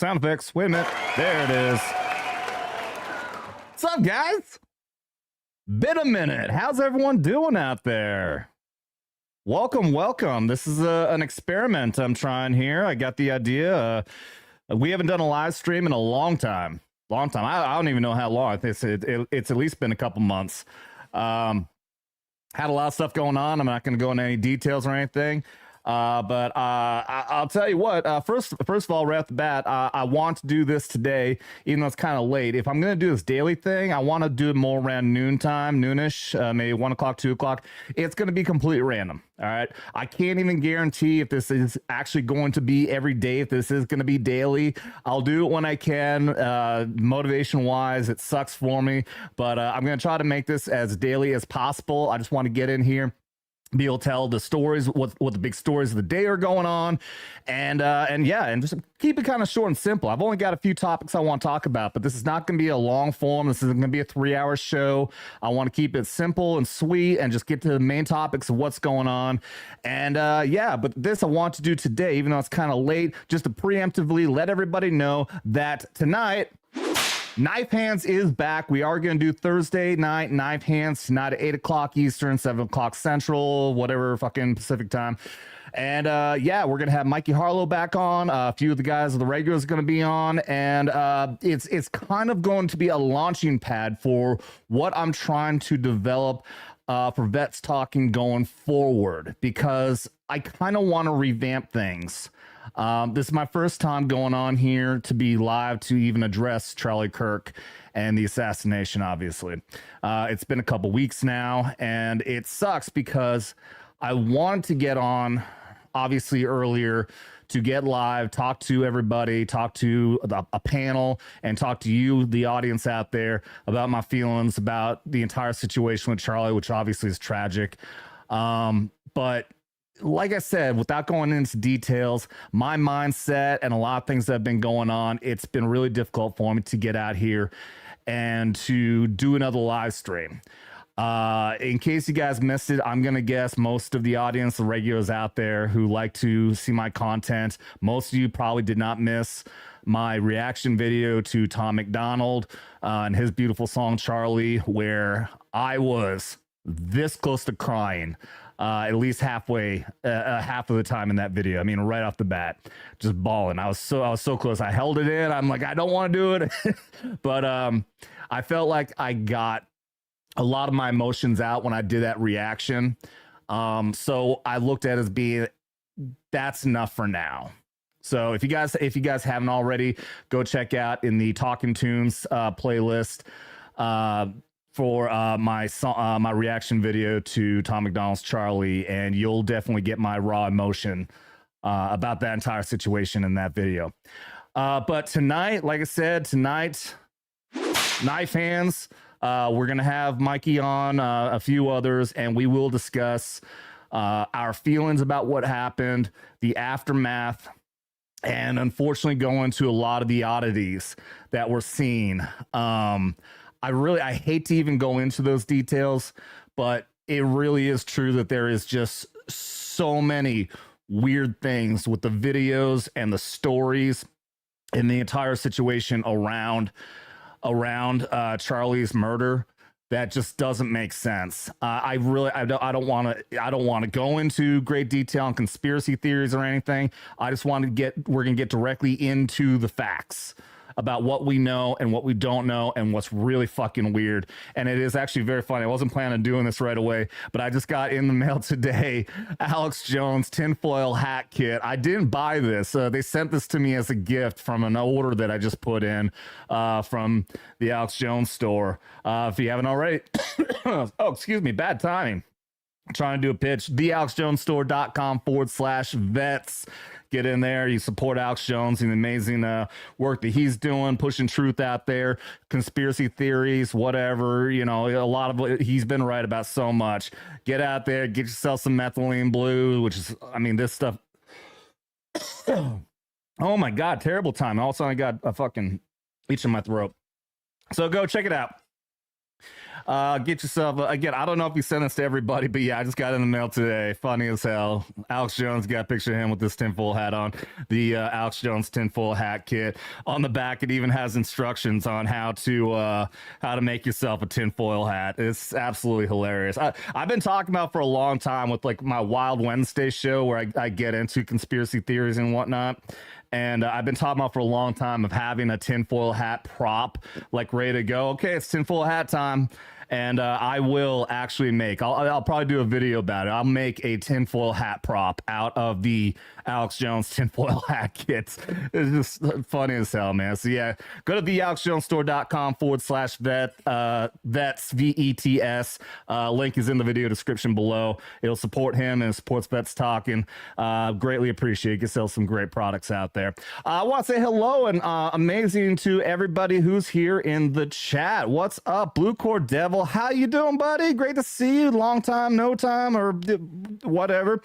sound effects. Wait a minute. There it is. What's up, guys? Been a minute. How's everyone doing out there? Welcome. This is an experiment I'm trying here. I got the idea. We haven't done a live stream in a long time. I don't even know how long. It's at least been a couple months. Had a lot of stuff going on. I'm not going to go into any details or anything. But I'll tell you what, first of all, right off the bat, I want to do this today, even though it's kind of late. If I'm going to do this daily thing, I want to do it more around noonish, maybe 1 o'clock, 2 o'clock. It's going to be completely random. All right. I can't even guarantee if this is actually going to be every day, if this is going to be daily. I'll do it when I can. Motivation wise, it sucks for me, but I'm going to try to make this as daily as possible. I just want to get in here, be able to tell the stories, what the big stories of the day are going on, and just keep it kind of short and simple. I've only got a few topics I want to talk about, but this is not going to be a long form. This isn't going to be a 3-hour show. I want to keep it simple and sweet and just get to the main topics of what's going on. And but this I want to do today, even though it's kind of late, just to preemptively let everybody know that tonight, Knife Hands is back. We are going to do Thursday night Knife Hands tonight at 8 o'clock Eastern, 7 o'clock Central, whatever fucking Pacific time. And we're going to have Mikey Harlow back on. A few of the guys of the regulars are going to be on. And it's kind of going to be a launching pad for what I'm trying to develop for Vets Talking going forward, because I kind of want to revamp things. This is my first time going on here to be live to even address Charlie Kirk and the assassination, obviously. It's been a couple weeks now, and it sucks because I wanted to get on, obviously, earlier to get live, talk to everybody, talk to a panel, and talk to you, the audience out there, about my feelings about the entire situation with Charlie, which obviously is tragic. But like I said, without going into details, my mindset and a lot of things that have been going on, it's been really difficult for me to get out here and to do another live stream. In case you guys missed it, I'm going to guess most of the audience, the regulars out there who like to see my content, most of you probably did not miss my reaction video to Tom McDonald and his beautiful song, Charlie, where I was this close to crying. At least half of the time in that video. I mean, right off the bat, just bawling. I was so close. I held it in. I'm like, I don't want to do it. But I felt like I got a lot of my emotions out when I did that reaction. So I looked at it as being, that's enough for now. So if you guys haven't already, go check out in the Talking Tunes playlist for my reaction video to Tom McDonald's Charlie, and you'll definitely get my raw emotion about that entire situation in that video. But tonight, like I said, Knife Hands, we're going to have Mikey on, a few others, and we will discuss our feelings about what happened, the aftermath, and unfortunately go into a lot of the oddities that we're seeing. I hate to even go into those details, but it really is true that there is just so many weird things with the videos and the stories and the entire situation around Charlie's murder that just doesn't make sense. I don't want to go into great detail on conspiracy theories or anything. I just want to we're going to get directly into the facts about what we know and what we don't know and what's really fucking weird. And it is actually very funny. I wasn't planning on doing this right away, but I just got in the mail today Alex Jones tinfoil hat kit. I didn't buy this. They sent this to me as a gift from an order that I just put in from the Alex Jones store. If you haven't already, oh, excuse me, bad timing. I'm trying to do a pitch. thealexjonesstore.com/vets. Get in there. You support Alex Jones and the amazing work that he's doing, pushing truth out there, conspiracy theories, whatever. You know, a lot of it, he's been right about so much. Get out there, get yourself some methylene blue, which is, I mean, this stuff. Oh my God, terrible time. All of a sudden I got a fucking itch in my throat. So go check it out. Get yourself again. I don't know if you sent this to everybody, but yeah, I just got in the mail today. Funny as hell. Alex Jones, got a picture of him with this tinfoil hat on. The Alex Jones tinfoil hat kit. On the back, it even has instructions on how to make yourself a tinfoil hat. It's absolutely hilarious. I've been talking about for a long time with like my Wild Wednesday show where I get into conspiracy theories and whatnot. And I've been talking about for a long time of having a tinfoil hat prop, like ready to go. Okay, it's tinfoil hat time. And I will actually make, I'll probably do a video about it. I'll make a tinfoil hat prop out of the Alex Jones tinfoil hat kits. It's just funny as hell, man. So yeah, go to thealexjonesstore.com/vets, VETS. Link is in the video description below. It'll support him and it supports Vets Talkin. Greatly appreciate it. Get sell some great products out there. I want to say hello and amazing to everybody who's here in the chat. What's up, Blue Core Devil? How you doing, buddy? Great to see you. Long time, no time, or whatever.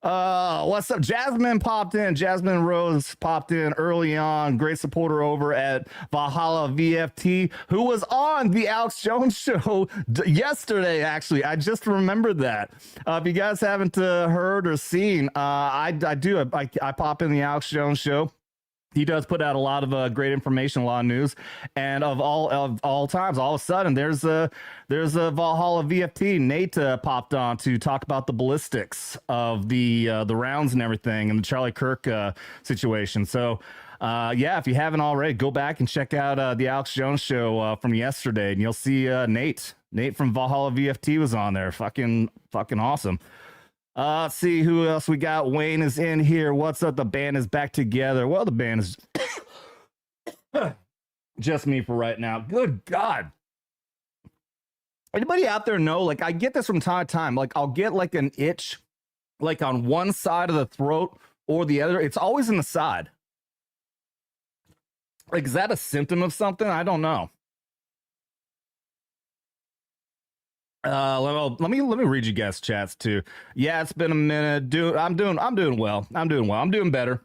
What's up? Jasmine popped in. Jasmine Rose popped in early on. Great supporter over at Valhalla VFT, who was on the Alex Jones show yesterday, actually. I just remembered that. If you guys haven't heard or seen, I pop in the Alex Jones show. He does put out a lot of great information, a lot of news, and of all times, all of a sudden, there's a Valhalla VFT. Nate popped on to talk about the ballistics of the rounds and everything, and the Charlie Kirk situation. So, yeah, if you haven't already, go back and check out the Alex Jones show from yesterday, and you'll see Nate from Valhalla VFT was on there. Fucking awesome. Let's see who else we got. Wayne is in here. What's up? The band is back together. Well, the band is just me for right now. Good God. Anybody out there know? Like, I get this from time to time. Like, I'll get like an itch, like on one side of the throat or the other. It's always in the side. Like, is that a symptom of something? I don't know. Let me read you guys' chats too. Yeah, it's been a minute. I'm doing well. I'm doing better.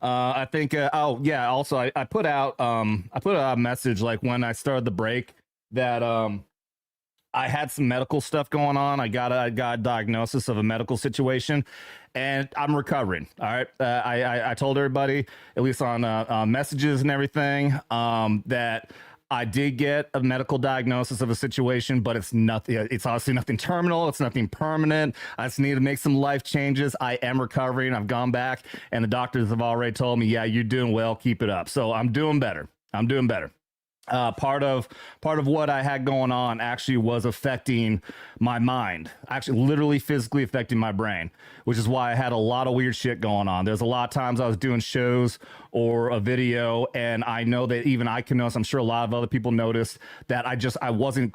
I think. Oh yeah. Also, I put out a message like when I started the break that I had some medical stuff going on. I got a diagnosis of a medical situation, and I'm recovering. All right. I told everybody, at least on messages and everything, that I did get a medical diagnosis of a situation, but it's nothing. It's obviously nothing terminal. It's nothing permanent. I just need to make some life changes. I am recovering. I've gone back, and the doctors have already told me, yeah, you're doing well. Keep it up. So I'm doing better. Part of what I had going on actually was affecting my mind, actually literally physically affecting my brain, which is why I had a lot of weird shit going on. There's a lot of times I was doing shows or a video, and I know that even I can notice, I'm sure a lot of other people noticed that I wasn't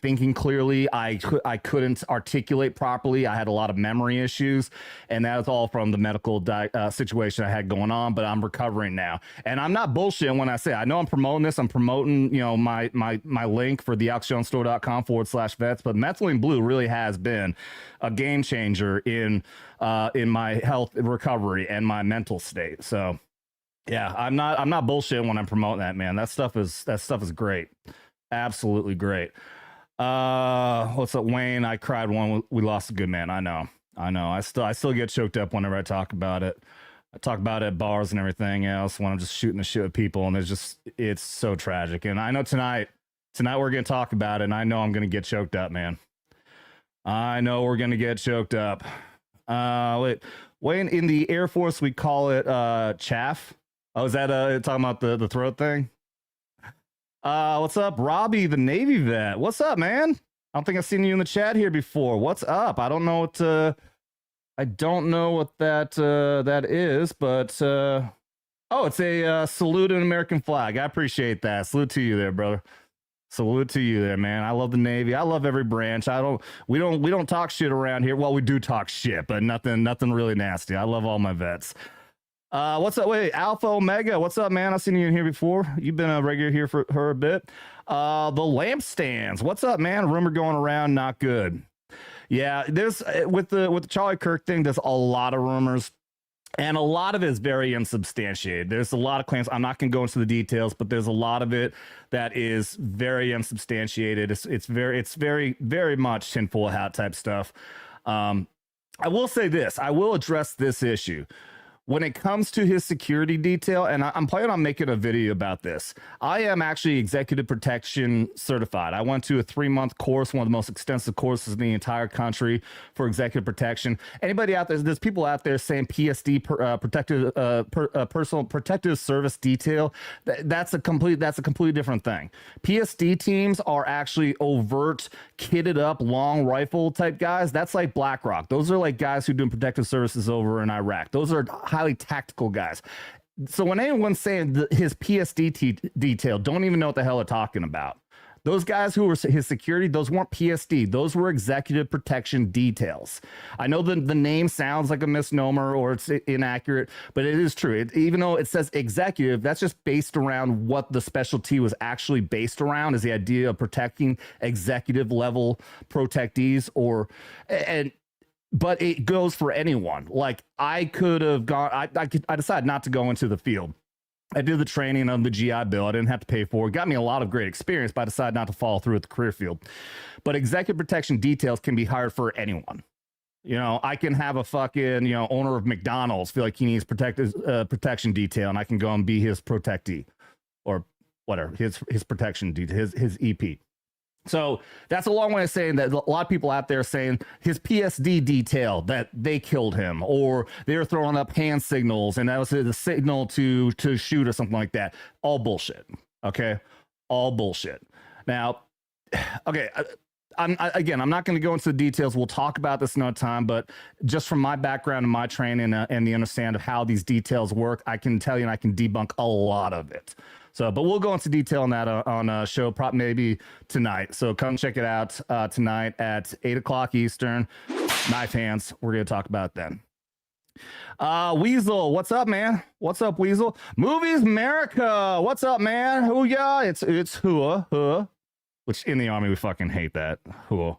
thinking clearly. I couldn't articulate properly. I had a lot of memory issues, and that was all from the medical situation I had going on, but I'm recovering now. And I'm not bullshitting when I say, I know I'm promoting this. I'm promoting, my link for the alexjonestore.com/vets, but Methylene Blue really has been a game changer in my health recovery and my mental state. So yeah, I'm not bullshitting when I'm promoting that, man. That stuff is great. Absolutely great. What's up, Wayne? I cried when we lost a good man. I know. I still get choked up whenever I talk about it. I talk about it at bars and everything else when I'm just shooting the shit with people, and it's so tragic. And I know tonight we're gonna talk about it, and I know I'm gonna get choked up, man. I know we're gonna get choked up. Wayne, in the Air Force we call it chaff. Oh, is that talking about the throat thing? What's up, Robbie, the Navy vet? What's up, man? I don't think I've seen you in the chat here before. What's up? I don't know what that is, but oh, it's a salute an American flag. I appreciate that. Salute to you there, brother. Salute to you there, man. I love the Navy. I love every branch. We don't talk shit around here. Well, we do talk shit, but nothing really nasty. I love all my vets. What's up? Wait, Alpha Omega. What's up, man? I've seen you in here before. You've been a regular here for a bit. The lampstands. What's up, man? Rumor going around, not good. Yeah, there's with the Charlie Kirk thing. There's a lot of rumors. And a lot of it is very unsubstantiated. There's a lot of claims. I'm not going to go into the details, but there's a lot of it that is very unsubstantiated. It's very much tinfoil hat type stuff. I will say this. I will address this issue. When it comes to his security detail, and I'm planning on making a video about this, I am actually executive protection certified. I went to a 3-month course, one of the most extensive courses in the entire country for executive protection. Anybody out there's people out there saying PSD, personal protective service detail. That's a completely different thing. PSD teams are actually overt, kitted up, long rifle type guys. That's like BlackRock. Those are like guys who do protective services over in Iraq. Those are highly tactical guys. So when anyone's saying his PSD detail, don't even know what the hell they're talking about. Those guys who were his security, those weren't PSD. Those were executive protection details. I know the name sounds like a misnomer or it's inaccurate, but it is true. Even though it says executive, that's just based around what the specialty was actually based around, is the idea of protecting executive level protectees but it goes for anyone. Like I could have gone, I decided not to go into the field. I did the training on the GI Bill. I didn't have to pay for it. Got me a lot of great experience, but I decided not to follow through with the career field. But executive protection details can be hired for anyone. You know, I can have a fucking, owner of McDonald's feel like he needs protection detail, and I can go and be his protectee or whatever, his protection detail, his EP. So that's a long way of saying that a lot of people out there saying his PSD detail that they killed him, or they were throwing up hand signals and that was the signal to shoot or something like that. All bullshit. Okay. All bullshit. Now, okay. I'm not going to go into the details. We'll talk about this another time, but just from my background and my training and the understanding of how these details work, I can tell you and I can debunk a lot of it. So, but we'll go into detail on that on a show, maybe tonight. So come check it out tonight at 8 o'clock Eastern. Knife Hands. We're going to talk about it then. Weasel, what's up, man? What's up, Weasel? Movies America. What's up, man? Who ya? It's hua. Which in the Army, we fucking hate that. Hua.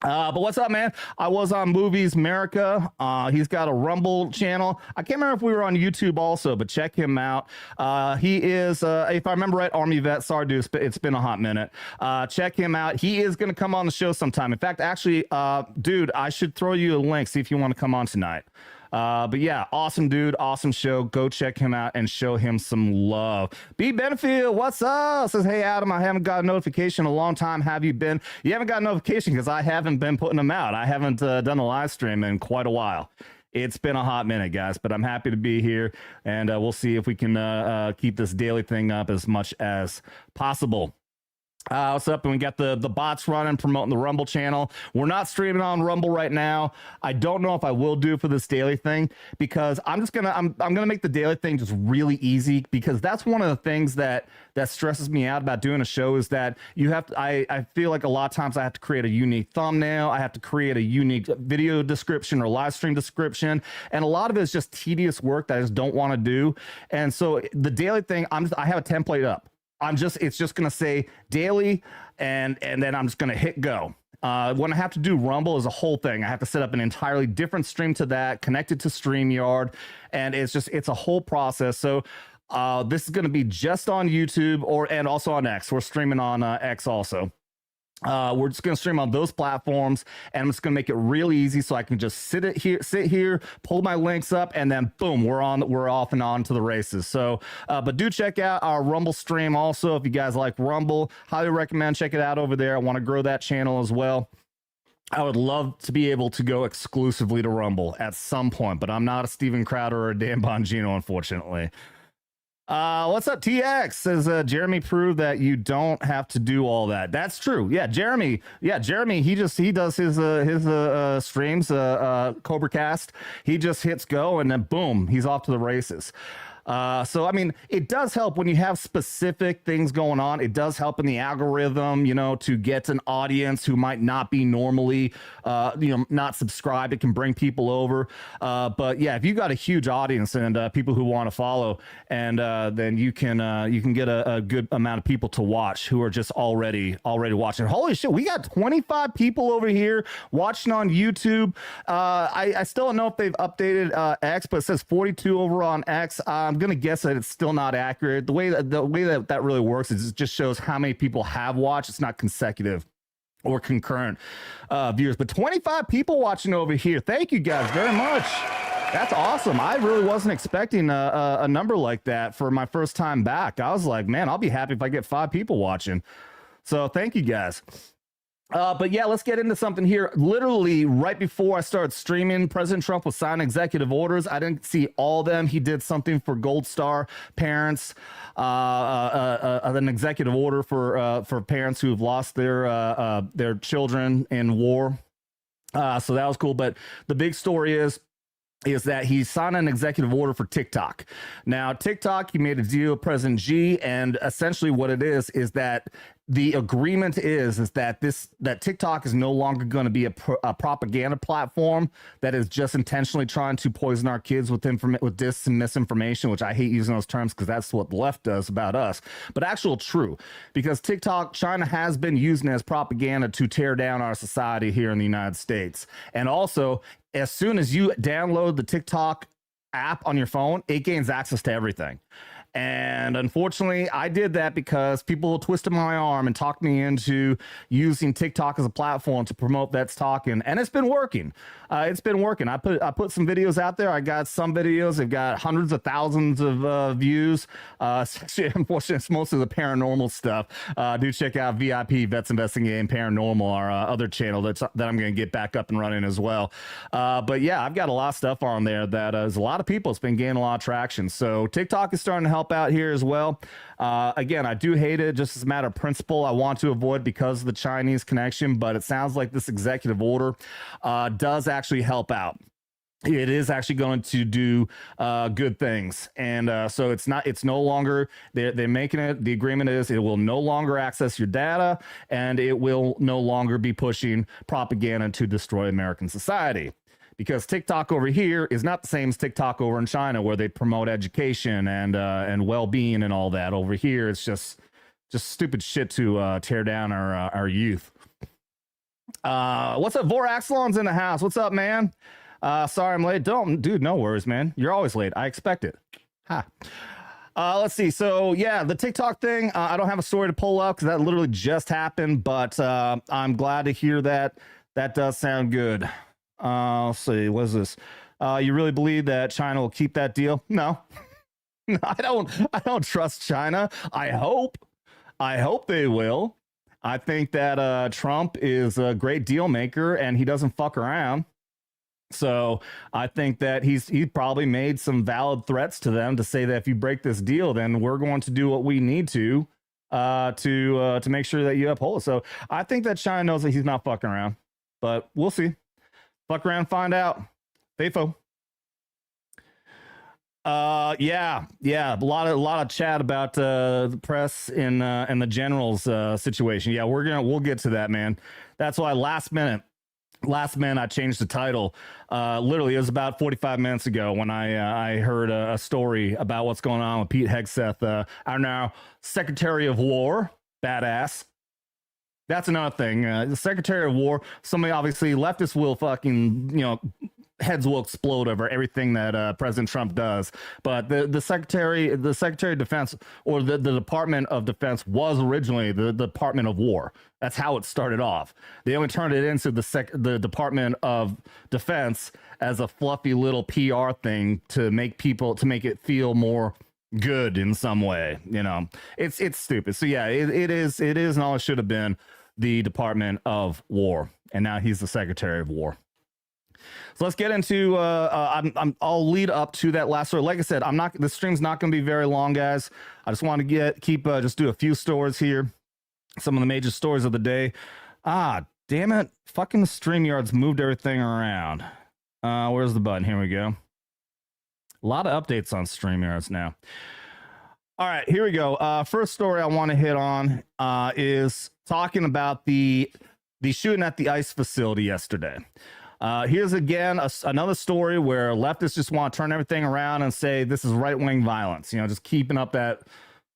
But what's up, man? I was on Movies America. He's got a Rumble channel. I can't remember if we were on YouTube also, but check him out. He is, if I remember right, Army vet. Sorry, dude, it's been a hot minute. Check him out. He is going to come on the show sometime. In fact, actually, dude, I should throw you a link, see if you want to come on tonight. But yeah, awesome dude, awesome show. Go check him out and show him some love. B Benefield, what's up? Says, hey Adam, I haven't got a notification in a long time. Have you been? You haven't got a notification because I haven't been putting them out. I haven't done a live stream in quite a while. It's been a hot minute, guys, but I'm happy to be here, and we'll see if we can keep this daily thing up as much as possible. What's up? And we got the bots running, promoting the Rumble channel. We're not streaming on Rumble right now. I don't know if I will do for this daily thing, because I'm gonna make the daily thing just really easy, because that's one of the things that stresses me out about doing a show, is that you have to, I feel like a lot of times I have to create a unique thumbnail, I have to create a unique video description or live stream description, and a lot of it is just tedious work that I just don't want to do. And so the daily thing, I have a template up. It's just going to say daily, and then I'm just going to hit go. When I have to do Rumble is a whole thing. I have to set up an entirely different stream to that, connected to StreamYard, and it's a whole process. So this is going to be just on YouTube and also on X. We're streaming on X also. We're just going to stream on those platforms, and I'm just going to make it really easy so I can just sit here, pull my links up, and then boom, we're off and on to the races. So, but do check out our Rumble stream also. If you guys like Rumble, highly recommend check it out over there. I want to grow that channel as well. I would love to be able to go exclusively to Rumble at some point, but I'm not a Steven Crowder or a Dan Bongino, unfortunately. What's up, TX? Says Jeremy proved that you don't have to do all that. That's true. Yeah, Jeremy, he does his streams, Cobra Cast. He just hits go and then boom, he's off to the races. So, I mean, it does help when you have specific things going on. It does help in the algorithm, to get an audience who might not be normally, not subscribed. It can bring people over. But yeah, if you got a huge audience and people who want to follow, and then you can get a good amount of people to watch who are just already watching. Holy shit, we got 25 people over here watching on YouTube. I still don't know if they've updated X, but it says 42 over on X. I'm gonna guess that it's still not accurate. The way that really works is it just shows how many people have watched. It's not consecutive or concurrent viewers, but 25 people watching over here. Thank you guys very much. That's awesome. I really wasn't expecting a number like that for my first time back. I was like, man, I'll be happy if I get 5 people watching. So thank you guys. But yeah, let's get into something here. Literally right before I started streaming, President Trump was signing executive orders. I didn't see all of them. He did something for Gold Star parents, an executive order for parents who've lost their children in war. So that was cool. But the big story is that he signed an executive order for TikTok. Now, TikTok, he made a deal with President Xi, and essentially what it is that the agreement is that TikTok is no longer going to be a propaganda platform that is just intentionally trying to poison our kids with dis and misinformation, which I hate using those terms because that's what the left does about us, but actual true, because TikTok, China has been using it as propaganda to tear down our society here in the United States. And also, as soon as you download the TikTok app on your phone, it gains access to everything. And unfortunately, I did that because people twisted my arm and talked me into using TikTok as a platform to promote Vets Talkin, and it's been working. It's been working. I put some videos out there. I got some videos. They've got hundreds of thousands of views. Unfortunately, it's mostly the paranormal stuff. Do check out VIP Vets Investigating Paranormal, our other channel that I'm going to get back up and running as well. But yeah, I've got a lot of stuff on there that there's a lot of people. It's been gaining a lot of traction. So TikTok is starting to help out here as well. Again, I do hate it just as a matter of principle. I want to avoid because of the Chinese connection, but it sounds like this executive order does actually help out. It is actually going to do good things. And so it's no longer, they're making it, the agreement is it will no longer access your data, and it will no longer be pushing propaganda to destroy American society. Because TikTok over here is not the same as TikTok over in China, where they promote education and well-being and all that. Over here, it's just stupid shit to tear down our youth. What's up, Voraxlon's in the house? What's up, man? Sorry I'm late. Dude, no worries, man. You're always late. I expect it. Ha. Let's see. So yeah, the TikTok thing. I don't have a story to pull up because that literally just happened, but I'm glad to hear that. That does sound good. Let's see, what is this? You really believe that China will keep that deal? No. No, I don't trust China. I hope they will. I think that Trump is a great deal maker and he doesn't fuck around. So I think that he probably made some valid threats to them to say that if you break this deal, then we're going to do what we need to make sure that you uphold it. So I think that China knows that he's not fucking around, but we'll see. Fuck around, find out. Faithful. Yeah. A lot of chat about the press and the general's situation. Yeah, we'll get to that, man. That's why last minute I changed the title. Literally, it was about 45 minutes ago when I heard a story about what's going on with Pete Hegseth, our now Secretary of War, badass. That's another thing. The Secretary of War, somebody obviously leftists will fucking, heads will explode over everything that President Trump does. But the Secretary of Defense, or the Department of Defense, was originally the Department of War. That's how it started off. They only turned it into the Department of Defense as a fluffy little PR thing to make it feel more good in some way. It's stupid. So yeah, it is and all it should have been the Department of War, and now he's the Secretary of War. So let's get into I'll lead up to that last story. Like I said, the stream's not going to be very long, guys. I just want to just do a few stories here, some of the major stories of the day. Damn it, fucking StreamYard's moved everything around. Where's the button? Here we go. A lot of updates on StreamYards now. All right, here we go. First story I want to hit on is talking about the shooting at the ICE facility yesterday. Here's again another story where leftists just want to turn everything around and say this is right-wing violence. You know, just keeping up that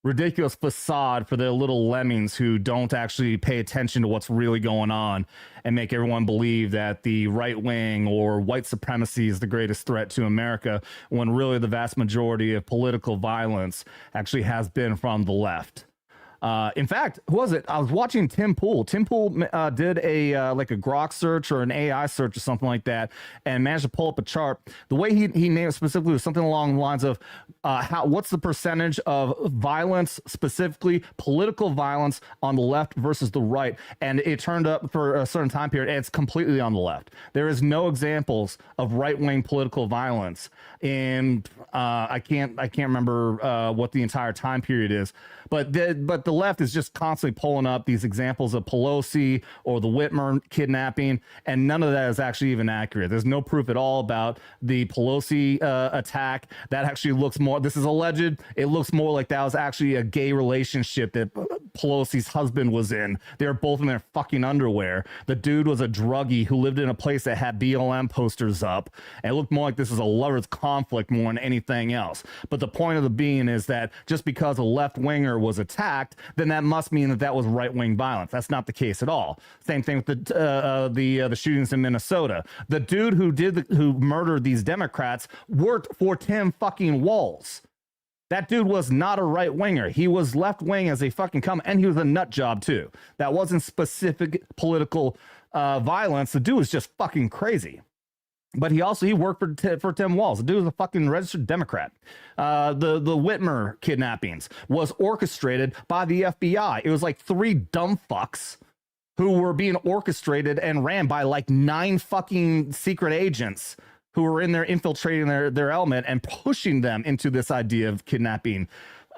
ridiculous facade for their little lemmings who don't actually pay attention to what's really going on and make everyone believe that the right wing or white supremacy is the greatest threat to America, when really the vast majority of political violence actually has been from the left. In fact, who was it? I was watching Tim Pool. Tim Pool did a like a Grok search or an AI search or something like that, and managed to pull up a chart. The way he named it specifically was something along the lines of what's the percentage of violence, specifically political violence, on the left versus the right, and it turned up for a certain time period, and it's completely on the left. There is no examples of right-wing political violence, and I can't remember what the entire time period is. But the left is just constantly pulling up these examples of Pelosi or the Whitmer kidnapping, and none of that is actually even accurate. There's no proof at all about the Pelosi attack. That actually looks more, this is alleged, it looks more like that was actually a gay relationship that Pelosi's husband was in. They were both in their fucking underwear. The dude was a druggie who lived in a place that had BLM posters up, and it looked more like this was a lover's conflict more than anything else. But the point of the being is that just because a left-winger was attacked, then that must mean that that was right-wing violence. That's not the case at all. Same thing with the shootings in Minnesota. The dude who murdered these Democrats worked for Tim fucking Walz. That dude was not a right-winger. He was left-wing as they fucking come, and he was a nut job too. That wasn't specific political violence. The dude was just fucking crazy. But he worked for Tim Walz. The dude was a fucking registered Democrat. The Whitmer kidnappings was orchestrated by the FBI. It was like 3 dumb fucks who were being orchestrated and ran by like 9 fucking secret agents who were in there infiltrating their element and pushing them into this idea of kidnapping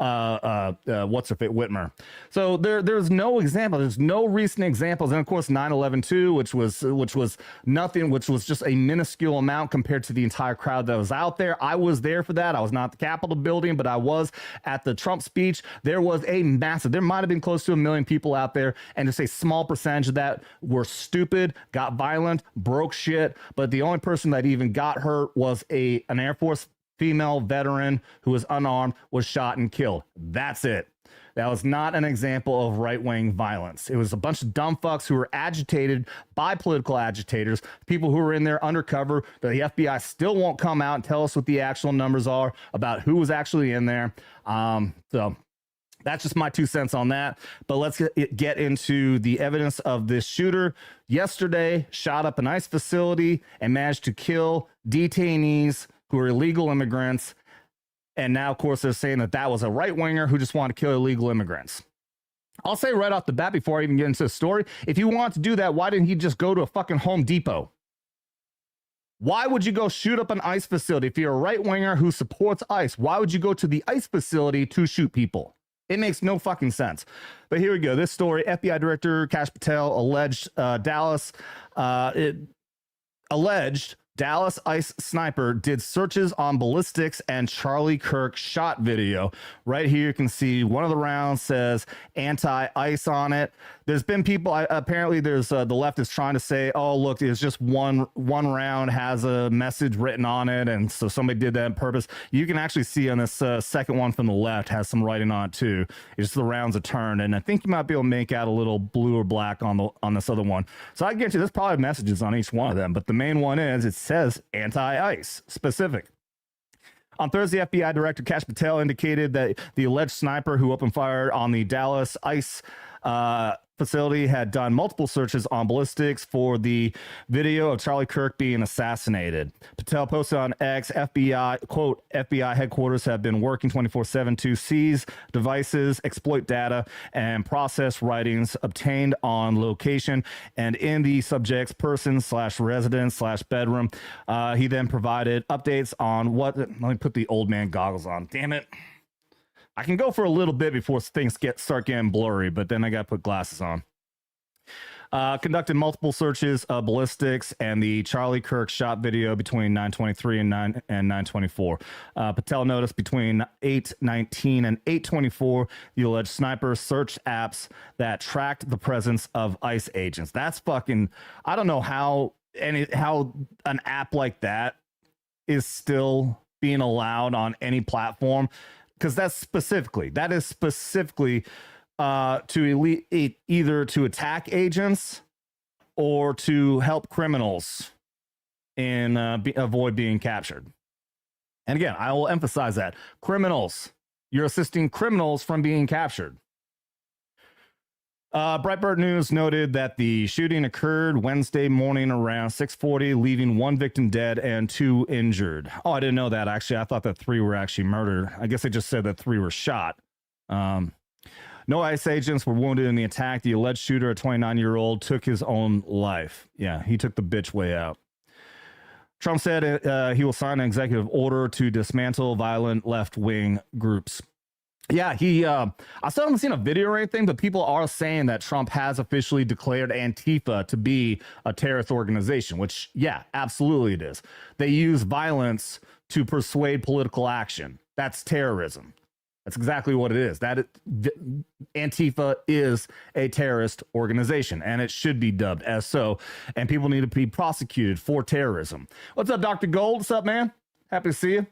Whitmer. So there's no example. There's no recent examples. And of course 9/11 too, which was nothing, which was just a minuscule amount compared to the entire crowd that was out there. I was there for that. I was not at the Capitol building, but I was at the Trump speech. There was a massive, there might have been close to 1 million people out there, and just a small percentage of that were stupid, got violent, broke shit. But the only person that even got hurt was an Air Force female veteran who was unarmed, was shot and killed. That's it. That was not an example of right-wing violence. It was a bunch of dumb fucks who were agitated by political agitators, people who were in there undercover. The FBI still won't come out and tell us what the actual numbers are about who was actually in there. So that's just my 2 cents on that. But let's get into the evidence of this shooter. Yesterday, shot up an ICE facility and managed to kill detainees who are illegal immigrants. And now, of course, they're saying that was a right-winger who just wanted to kill illegal immigrants. I'll say right off the bat before I even get into the story, if you want to do that, why didn't he just go to a fucking Home Depot? Why would you go shoot up an ICE facility? If you're a right-winger who supports ICE, why would you go to the ICE facility to shoot people? It makes no fucking sense. But here we go. This story, FBI Director Kash Patel alleged Dallas ICE sniper did searches on ballistics and Charlie Kirk shot video. Right here you can see one of the rounds says anti-ICE on it. There's been people, apparently there's the left is trying to say, oh, look, it's just one round has a message written on it, and so somebody did that on purpose. You can actually see on this second one from the left has some writing on it too. It's just the rounds are turned, and I think you might be able to make out a little blue or black on this other one. So I get you, there's probably messages on each one of them, but the main one is it says anti-ICE specific. On Thursday, FBI Director Kash Patel indicated that the alleged sniper who opened fire on the Dallas ICE facility had done multiple searches on ballistics for the video of Charlie Kirk being assassinated. Patel posted on X, FBI, quote, FBI headquarters have been working 24/7 to seize devices, exploit data, and process writings obtained on location and in the subject's person/residence/bedroom. He then provided updates on what, let me put the old man goggles on, damn it. I can go for a little bit before things start getting blurry, but then I got to put glasses on. conducted multiple searches of ballistics and the Charlie Kirk shot video between 9:23 and 9:24. Patel noticed between 8:19 and 8:24 the alleged sniper searched apps that tracked the presence of ICE agents. That's fucking. I don't know how an app like that is still being allowed on any platform, because that is specifically to either to attack agents or to help criminals and avoid being captured. And again, I will emphasize that criminals, you're assisting criminals from being captured. Breitbart News noted that the shooting occurred Wednesday morning around 6:40, leaving one victim dead and 2 injured. Oh, I didn't know that. Actually, I thought that 3 were actually murdered. I guess they just said that 3 were shot. No ICE agents were wounded in the attack. The alleged shooter, a 29-year-old, took his own life. Yeah, he took the bitch way out. Trump said he will sign an executive order to dismantle violent left-wing groups. Yeah, I still haven't seen a video or anything, but people are saying that Trump has officially declared Antifa to be a terrorist organization, which, yeah, absolutely it is. They use violence to persuade political action. That's terrorism. That's exactly what it is. Antifa is a terrorist organization, and it should be dubbed as so, and people need to be prosecuted for terrorism. What's up, Dr. Gold? What's up, man? Happy to see you.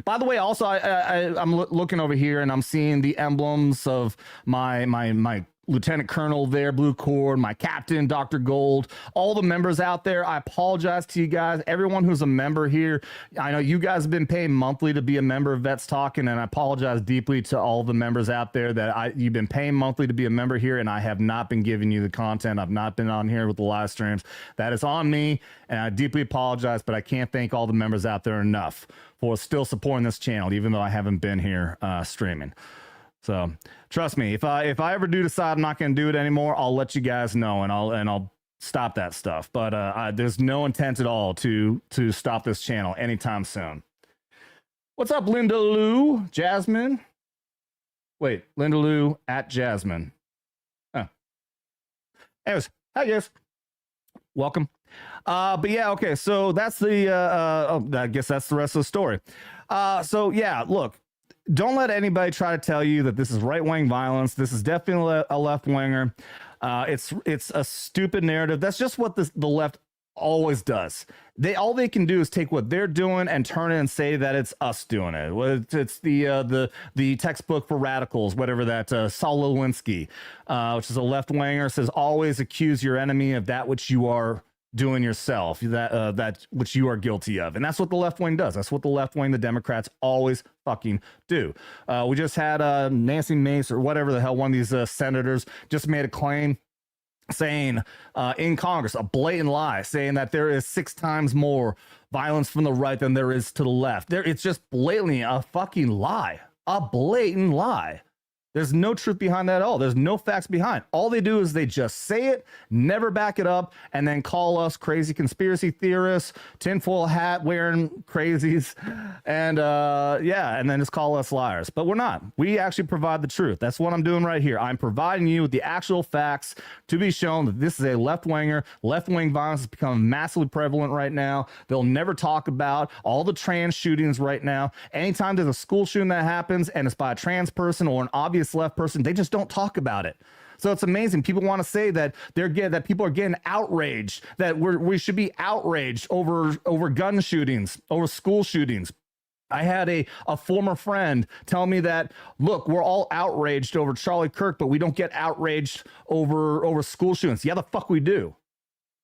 By the way, also, I'm looking over here and I'm seeing the emblems of my lieutenant colonel there, blue cord, my captain, Dr. Gold, all the members out there. I apologize to you guys, everyone who's a member here. I know you guys have been paying monthly to be a member of Vets Talkin, and I apologize deeply to all the members out there that you've been paying monthly to be a member here, and I have not been giving you the content. I've not been on here with the live streams. That is on me, and I deeply apologize, but I can't thank all the members out there enough for still supporting this channel, even though I haven't been here streaming. So trust me, if I ever do decide I'm not going to do it anymore, I'll let you guys know, and I'll stop that stuff. But there's no intent at all to stop this channel anytime soon. What's up, Linda Lou? Jasmine? Wait, Linda Lou at Jasmine. Oh. Anyways, hi guys. Welcome. But yeah, okay, so that's the I guess that's the rest of the story. So yeah, look, don't let anybody try to tell you that this is right-wing violence. This is definitely a left-winger. It's a stupid narrative. That's just what the left always does. All they can do is take what they're doing and turn it and say that it's us doing it. It's the textbook for radicals, whatever that Saul Lewinsky, which is a left-winger, says always accuse your enemy of that which you are doing yourself, that which you are guilty of. And that's what the left wing does. That's what the left wing, the Democrats, always fucking do. We just had Nancy Mace or whatever the hell, one of these senators just made a claim saying in Congress, a blatant lie, saying that there is 6 times more violence from the right than there is to the left. It's just blatantly a fucking lie, a blatant lie. There's no truth behind that at all. There's no facts behind. All they do is they just say it, never back it up, and then call us crazy conspiracy theorists, tinfoil hat wearing crazies, and yeah, and then just call us liars. But we're not. We actually provide the truth. That's what I'm doing right here. I'm providing you with the actual facts to be shown that this is a left-winger. Left-wing violence has become massively prevalent right now. They'll never talk about all the trans shootings right now. Anytime there's a school shooting that happens and it's by a trans person or an obvious left person, they just don't talk about it. So it's amazing. People want to say that that people are getting outraged, that we should be outraged over gun shootings, over school shootings. I had a former friend tell me that, look, we're all outraged over Charlie Kirk, but we don't get outraged over school shootings. Yeah, the fuck we do.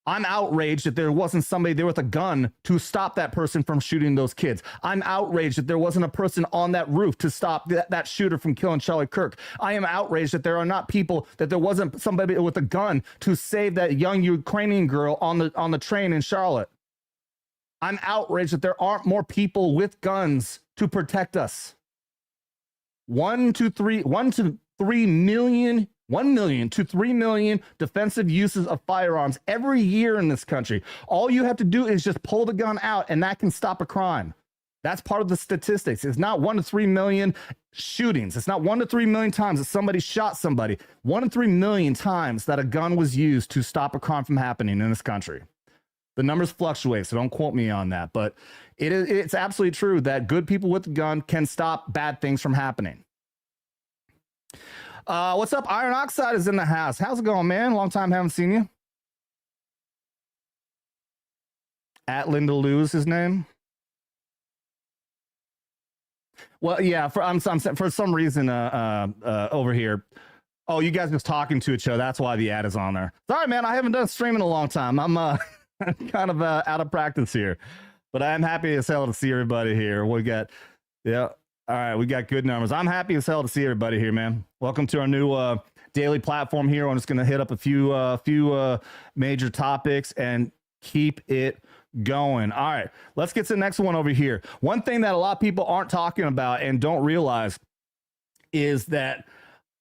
I'm outraged that there wasn't somebody there with a gun to stop that person from shooting those kids. I'm outraged that there wasn't a person on that roof to stop that shooter from killing Charlie Kirk. I am outraged that there are not people, that there wasn't somebody with a gun to save that young Ukrainian girl on the train in Charlotte. I'm outraged that there aren't more people with guns to protect us. 1 to 3 million 1 million to 3 million defensive uses of firearms every year in this country. All you have to do is just pull the gun out, and that can stop a crime. That's part of the statistics. It's not 1 to 3 million shootings. It's not 1 to 3 million times that somebody shot somebody. 1 to 3 million times that a gun was used to stop a crime from happening in this country. The numbers fluctuate, so don't quote me on that. But it's absolutely true that good people with a gun can stop bad things from happening. What's up? Iron Oxide is in the house. How's it going, man? Long time haven't seen you. At Linda Lou is his name. Well, yeah, for some reason over here. Oh, you guys just talking to each other. That's why the ad is on there. Sorry, man. I haven't done streaming in a long time. I'm kind of out of practice here, but I'm happy as hell to see everybody here. We got, yeah. All right, we got good numbers. I'm happy as hell to see everybody here, man. Welcome to our new daily platform here. I'm just going to hit up a few major topics and keep it going. All right, let's get to the next one over here. One thing that a lot of people aren't talking about and don't realize is that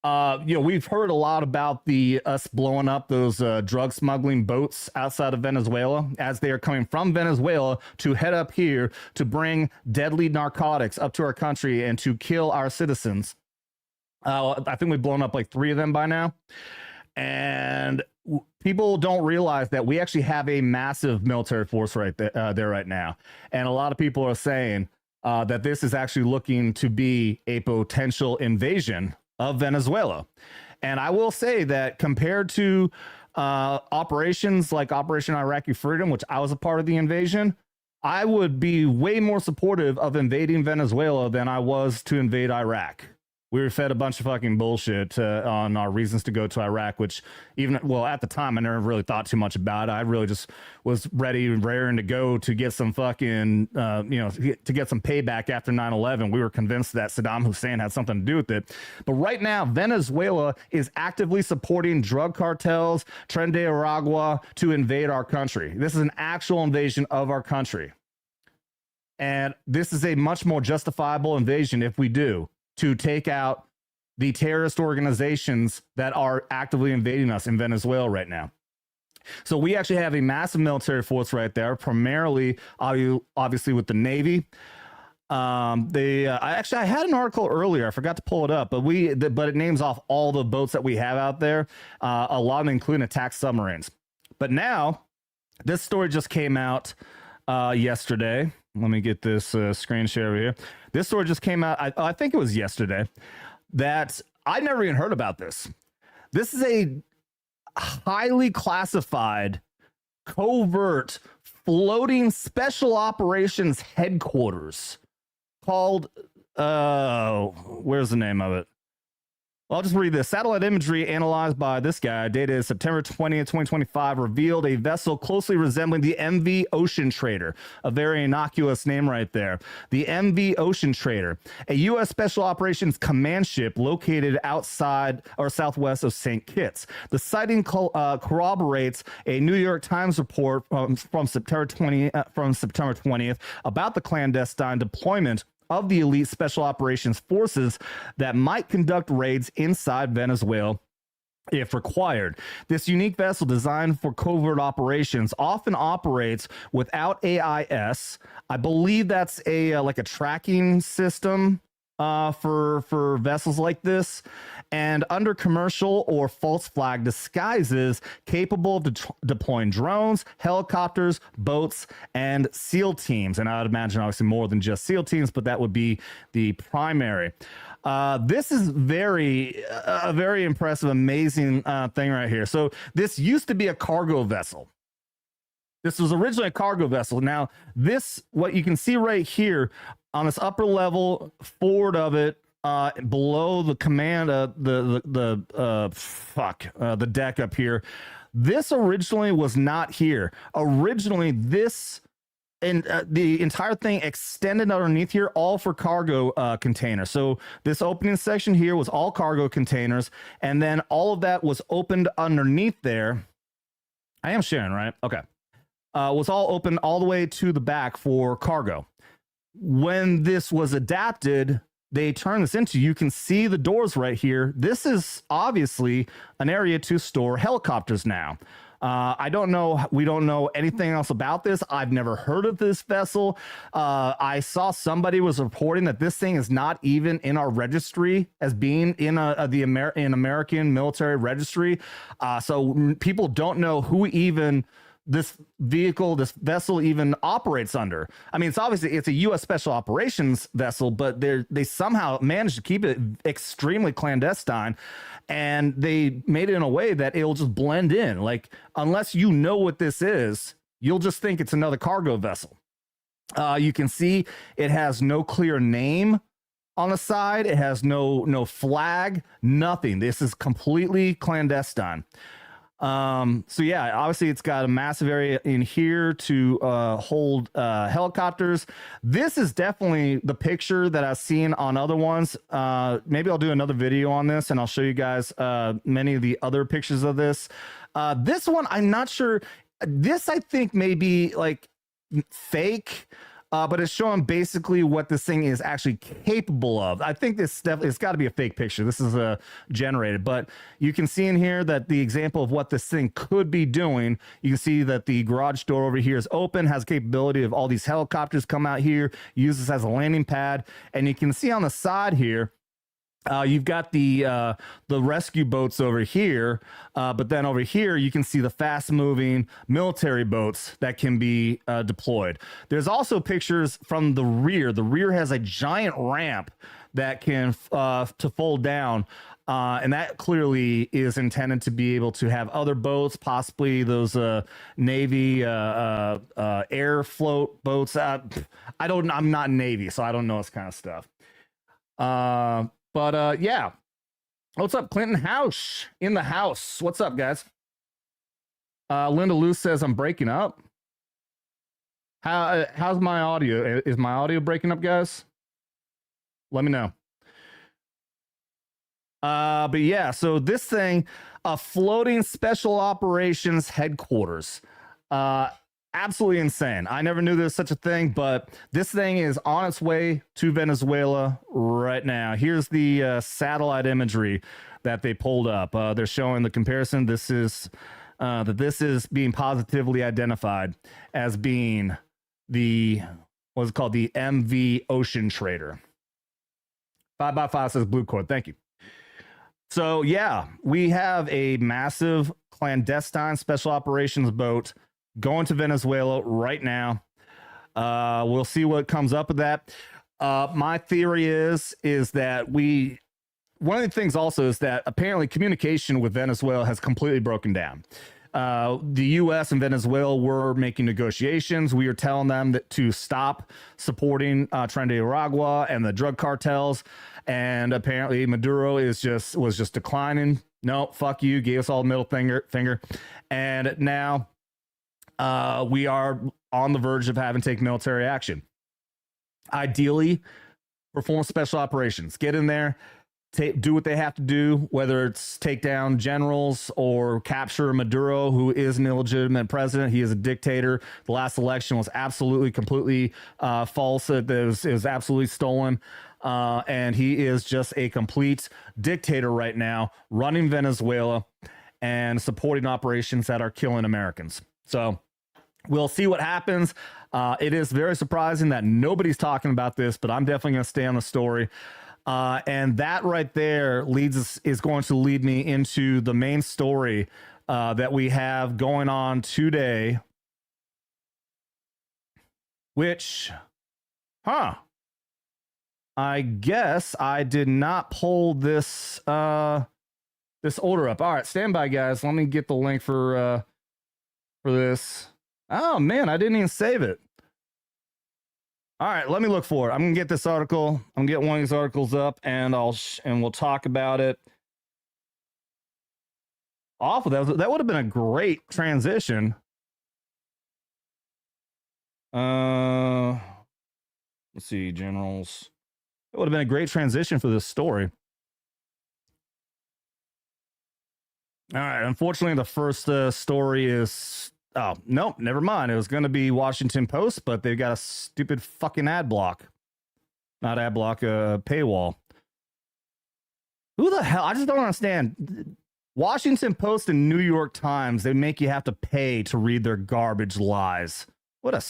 we've heard a lot about us blowing up those drug smuggling boats outside of Venezuela as they are coming from Venezuela to head up here to bring deadly narcotics up to our country and to kill our citizens. I think we've blown up like 3 of them by now. And people don't realize that we actually have a massive military force right there right now. And a lot of people are saying that this is actually looking to be a potential invasion of Venezuela. And I will say that compared to operations like Operation Iraqi Freedom, which I was a part of the invasion, I would be way more supportive of invading Venezuela than I was to invade Iraq. We were fed a bunch of fucking bullshit on our reasons to go to Iraq, which at the time, I never really thought too much about it. I really just was ready and raring to go to get some fucking, to get some payback after 9/11. We were convinced that Saddam Hussein had something to do with it. But right now, Venezuela is actively supporting drug cartels, Tren de Aragua, to invade our country. This is an actual invasion of our country. And this is a much more justifiable invasion if we do, to take out the terrorist organizations that are actively invading us in Venezuela right now. So we actually have a massive military force right there, primarily, obviously, with the Navy. I had an article earlier. I forgot to pull it up, but it names off all the boats that we have out there, a lot of them including attack submarines. But now, this story just came out yesterday. Let me get this screen share over here. This story just came out, I think it was yesterday, that I never even heard about this. This is a highly classified, covert, floating special operations headquarters called, where's the name of it? Well, I'll just read this. Satellite imagery analyzed by this guy, dated September 20th, 2025, revealed a vessel closely resembling the MV Ocean Trader, a very innocuous name right there. The MV Ocean Trader, a U.S. Special Operations Command ship located outside or southwest of St. Kitts. The sighting corroborates a New York Times report from September 20th about the clandestine deployment of the elite special operations forces that might conduct raids inside Venezuela if required. This unique vessel, designed for covert operations, often operates without AIS. I believe that's a tracking system for vessels like this, and under commercial or false flag disguises, capable of deploying drones, helicopters, boats, and SEAL teams. And I would imagine obviously more than just SEAL teams, but that would be the primary. This is a very impressive, amazing thing right here. So this used to be a cargo vessel. This was originally a cargo vessel. Now, what you can see right here on this upper level forward of it, below the command, the deck up here, this originally was not here. Originally, the entire thing extended underneath here, all for cargo containers. So this opening section here was all cargo containers, and then all of that was opened underneath there. I am sharing, right? Okay. Was all open all the way to the back for cargo. When this was adapted, they turned this into, you can see the doors right here. This is obviously an area to store helicopters now. I don't know. We don't know anything else about this. I've never heard of this vessel. I saw somebody was reporting that this thing is not even in our registry as being in an American military registry. So people don't know who even this vessel even operates under. I mean, it's a U.S. Special Operations vessel, but they somehow managed to keep it extremely clandestine, and they made it in a way that it'll just blend in. Like, unless you know what this is, you'll just think it's another cargo vessel. You can see it has no clear name on the side. It has no flag, nothing. This is completely clandestine. So yeah, obviously it's got a massive area in here to hold helicopters. This is definitely the picture that I've seen on other ones. Maybe I'll do another video on this and I'll show you guys many of the other pictures of this. This one, I'm not sure. This, I think, may be like fake. But it's showing basically what this thing is actually capable of. I think this definitely, it's got to be a fake picture. This is generated, but you can see in here that the example of what this thing could be doing. You can see that the garage door over here is open, has capability of all these helicopters come out here, use this as a landing pad, and you can see on the side here, you've got the rescue boats over here, but then over here you can see the fast-moving military boats that can be deployed. There's also pictures from the rear. The rear has a giant ramp that can to fold down, and that clearly is intended to be able to have other boats, possibly those Navy air float boats. I'm not Navy, so I don't know this kind of stuff. But yeah, what's up, Clinton House in the house? What's up, guys? Linda Luce says I'm breaking up. How's my audio? Is my audio breaking up, guys? Let me know. But yeah, so this thing, a floating special operations headquarters. Absolutely insane. I never knew there was such a thing, but this thing is on its way to Venezuela right now. Here's the satellite imagery that they pulled up. They're showing the comparison. This is being positively identified as being what's it called, the MV Ocean Trader. 5x5 says Blue Cord. Thank you. So yeah, we have a massive clandestine special operations boat going to Venezuela right now. We'll see what comes up with that. My theory is that one of the things also is that apparently communication with Venezuela has completely broken down. The U.S. and Venezuela were making negotiations. We were telling them to stop supporting Tren de Aragua and the drug cartels. And apparently Maduro was just declining. No, fuck you. Gave us all the middle finger. And now we are on the verge of having to take military action. Ideally, perform special operations. Get in there, do what they have to do, whether it's take down generals or capture Maduro, who is an illegitimate president. He is a dictator. The last election was absolutely, completely false. It was absolutely stolen. And he is just a complete dictator right now, running Venezuela and supporting operations that are killing Americans. So we'll see what happens. It is very surprising that nobody's talking about this, but I'm definitely going to stay on the story. And that right there is going to lead me into the main story that we have going on today, which, I guess I did not pull this this order up. All right, stand by, guys. Let me get the link for this. Oh man, I didn't even save it. All right, let me look for it. I'm gonna get this article. I'm gonna get one of these articles up, and we'll talk about it. Awful. That would have been a great transition. Let's see, generals. It would have been a great transition for this story. All right. Unfortunately, the first story is... Oh, nope, never mind. It was going to be Washington Post, but they've got a stupid fucking ad block. Not ad block, paywall. Who the hell? I just don't understand. Washington Post and New York Times, they make you have to pay to read their garbage lies. What a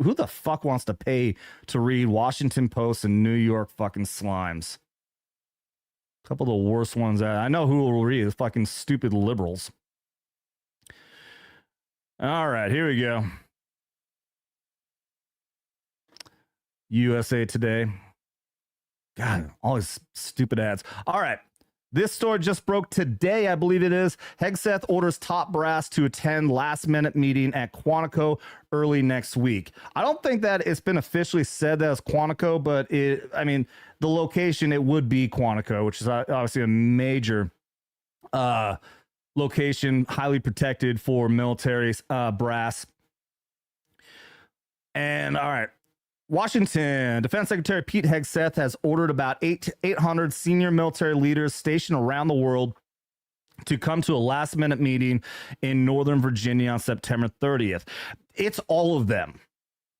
who the fuck wants to pay to read Washington Post and New York fucking slimes? A couple of the worst ones. I know who will read is fucking stupid liberals. All right, here we go. USA Today. God, all these stupid ads. All right. This story just broke today, I believe it is. Hegseth orders top brass to attend last-minute meeting at Quantico early next week. I don't think that it's been officially said that it's Quantico, but the location, it would be Quantico, which is obviously a major location, highly protected for military brass. And all right. Washington Defense Secretary Pete Hegseth has ordered about 800 senior military leaders stationed around the world to come to a last-minute meeting in Northern Virginia on September 30th. It's all of them.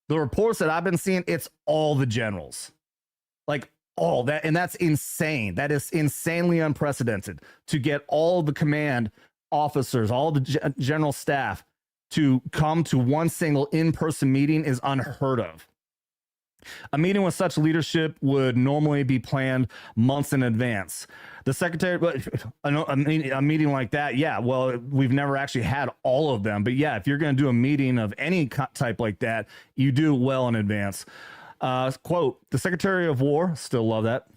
The reports that I've been seeing, it's all the generals. Like all that, and that's insane. That is insanely unprecedented to get all the command officers, all the general staff to come to one single in-person meeting is unheard of. A meeting with such leadership would normally be planned months in advance. The secretary, a meeting like that, yeah, well, we've never actually had all of them. But yeah, if you're going to do a meeting of any type like that, you do well in advance. Quote, the Secretary of War, still love that,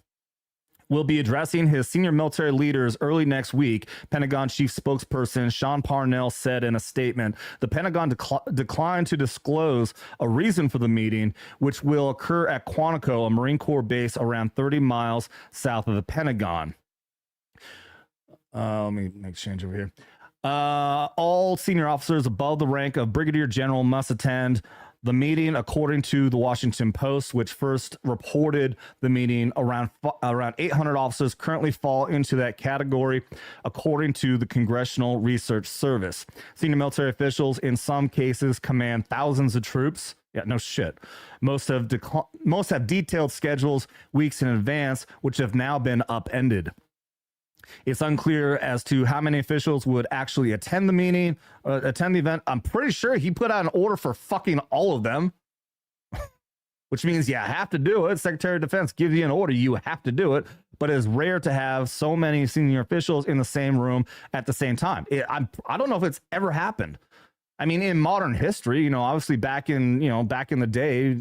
will be addressing his senior military leaders early next week, Pentagon chief spokesperson Sean Parnell said in a statement. The Pentagon declined to disclose a reason for the meeting, which will occur at Quantico, a Marine Corps base around 30 miles south of the Pentagon. Let me make a change over here. All senior officers above the rank of brigadier general must attend the meeting, according to the Washington Post, which first reported the meeting. Around 800 officers currently fall into that category, according to the Congressional Research Service. Senior military officials, in some cases, command thousands of troops. Yeah, no shit. Most have detailed schedules weeks in advance, which have now been upended. It's unclear as to how many officials would actually attend the meeting, attend the event. I'm pretty sure he put out an order for fucking all of them, which means you have to do it. Secretary of Defense gives you an order, you have to do it. But it's rare to have so many senior officials in the same room at the same time. I don't know if it's ever happened. I mean, in modern history, obviously back in the day,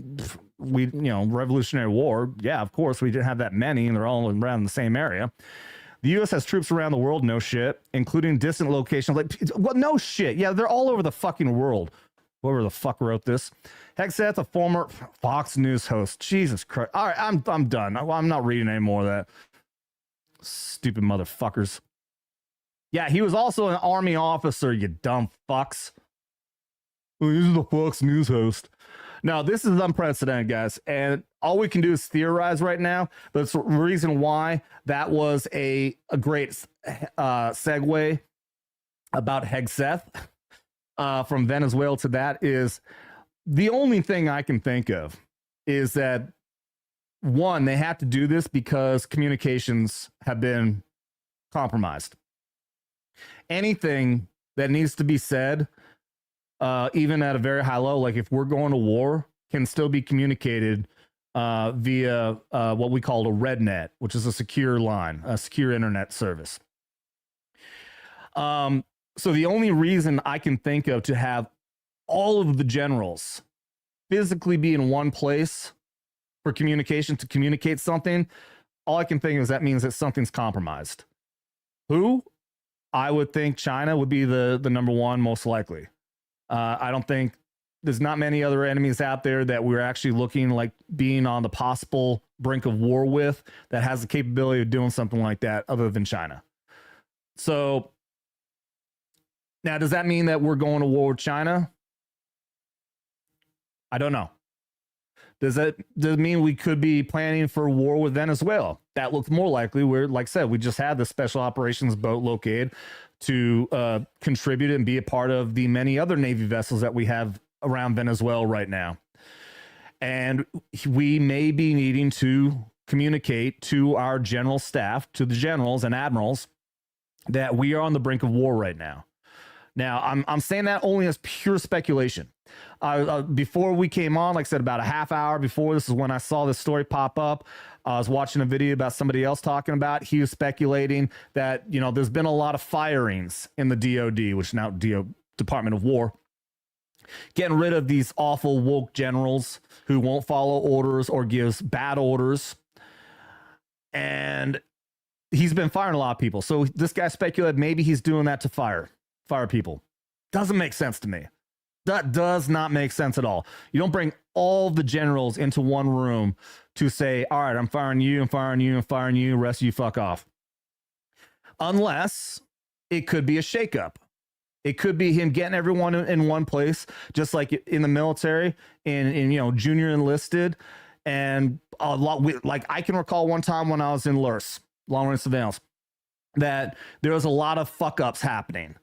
Revolutionary War, yeah, of course, we didn't have that many, and they're all around the same area. The U.S. has troops around the world, no shit, including distant locations. Well, no shit. Yeah, they're all over the fucking world. Whoever the fuck wrote this. Hegseth, a former Fox News host. Jesus Christ. All right, I'm done. I'm not reading any more of that. Stupid motherfuckers. Yeah, he was also an Army officer, you dumb fucks. Oh, this is the Fox News host. No, this is unprecedented, guys. And all we can do is theorize right now. But the reason why that was a great segue about Hegseth from Venezuela to that is the only thing I can think of is that, one, they have to do this because communications have been compromised. Anything that needs to be said, even at a very high level, like if we're going to war, can still be communicated via what we call a red net, which is a secure line, a secure internet service. So the only reason I can think of to have all of the generals physically be in one place for communication to communicate something, all I can think is that means that something's compromised. Who? I would think China would be the number one, most likely. I don't think there's not many other enemies out there that we're actually looking like being on the possible brink of war with that has the capability of doing something like that other than China. So now, does that mean that we're going to war with China? I don't know. Does it mean we could be planning for war with Venezuela? That looks more likely. We're, like I said, we just had the special operations boat located to contribute and be a part of the many other Navy vessels that we have around Venezuela right now. And we may be needing to communicate to our general staff, to the generals and admirals, that we are on the brink of war right now. Now, I'm saying that only as pure speculation. Before we came on, like I said, about a half hour before, this is when I saw this story pop up. I was watching a video about somebody else talking about. He was speculating that, you know, there's been a lot of firings in the DOD, which is now Department of War, getting rid of these awful woke generals who won't follow orders or gives bad orders. And he's been firing a lot of people. So this guy speculated maybe he's doing that to fire people. Doesn't make sense to me. That does not make sense at all. You don't bring all the generals into one room to say, all right, I'm firing you, I'm firing you, I'm firing you, rest of you fuck off. Unless it could be a shakeup. It could be him getting everyone in one place, just like in the military, in you know, junior enlisted. And a lot, like I can recall one time when I was in LRS, long range surveillance, that there was a lot of fuck ups happening.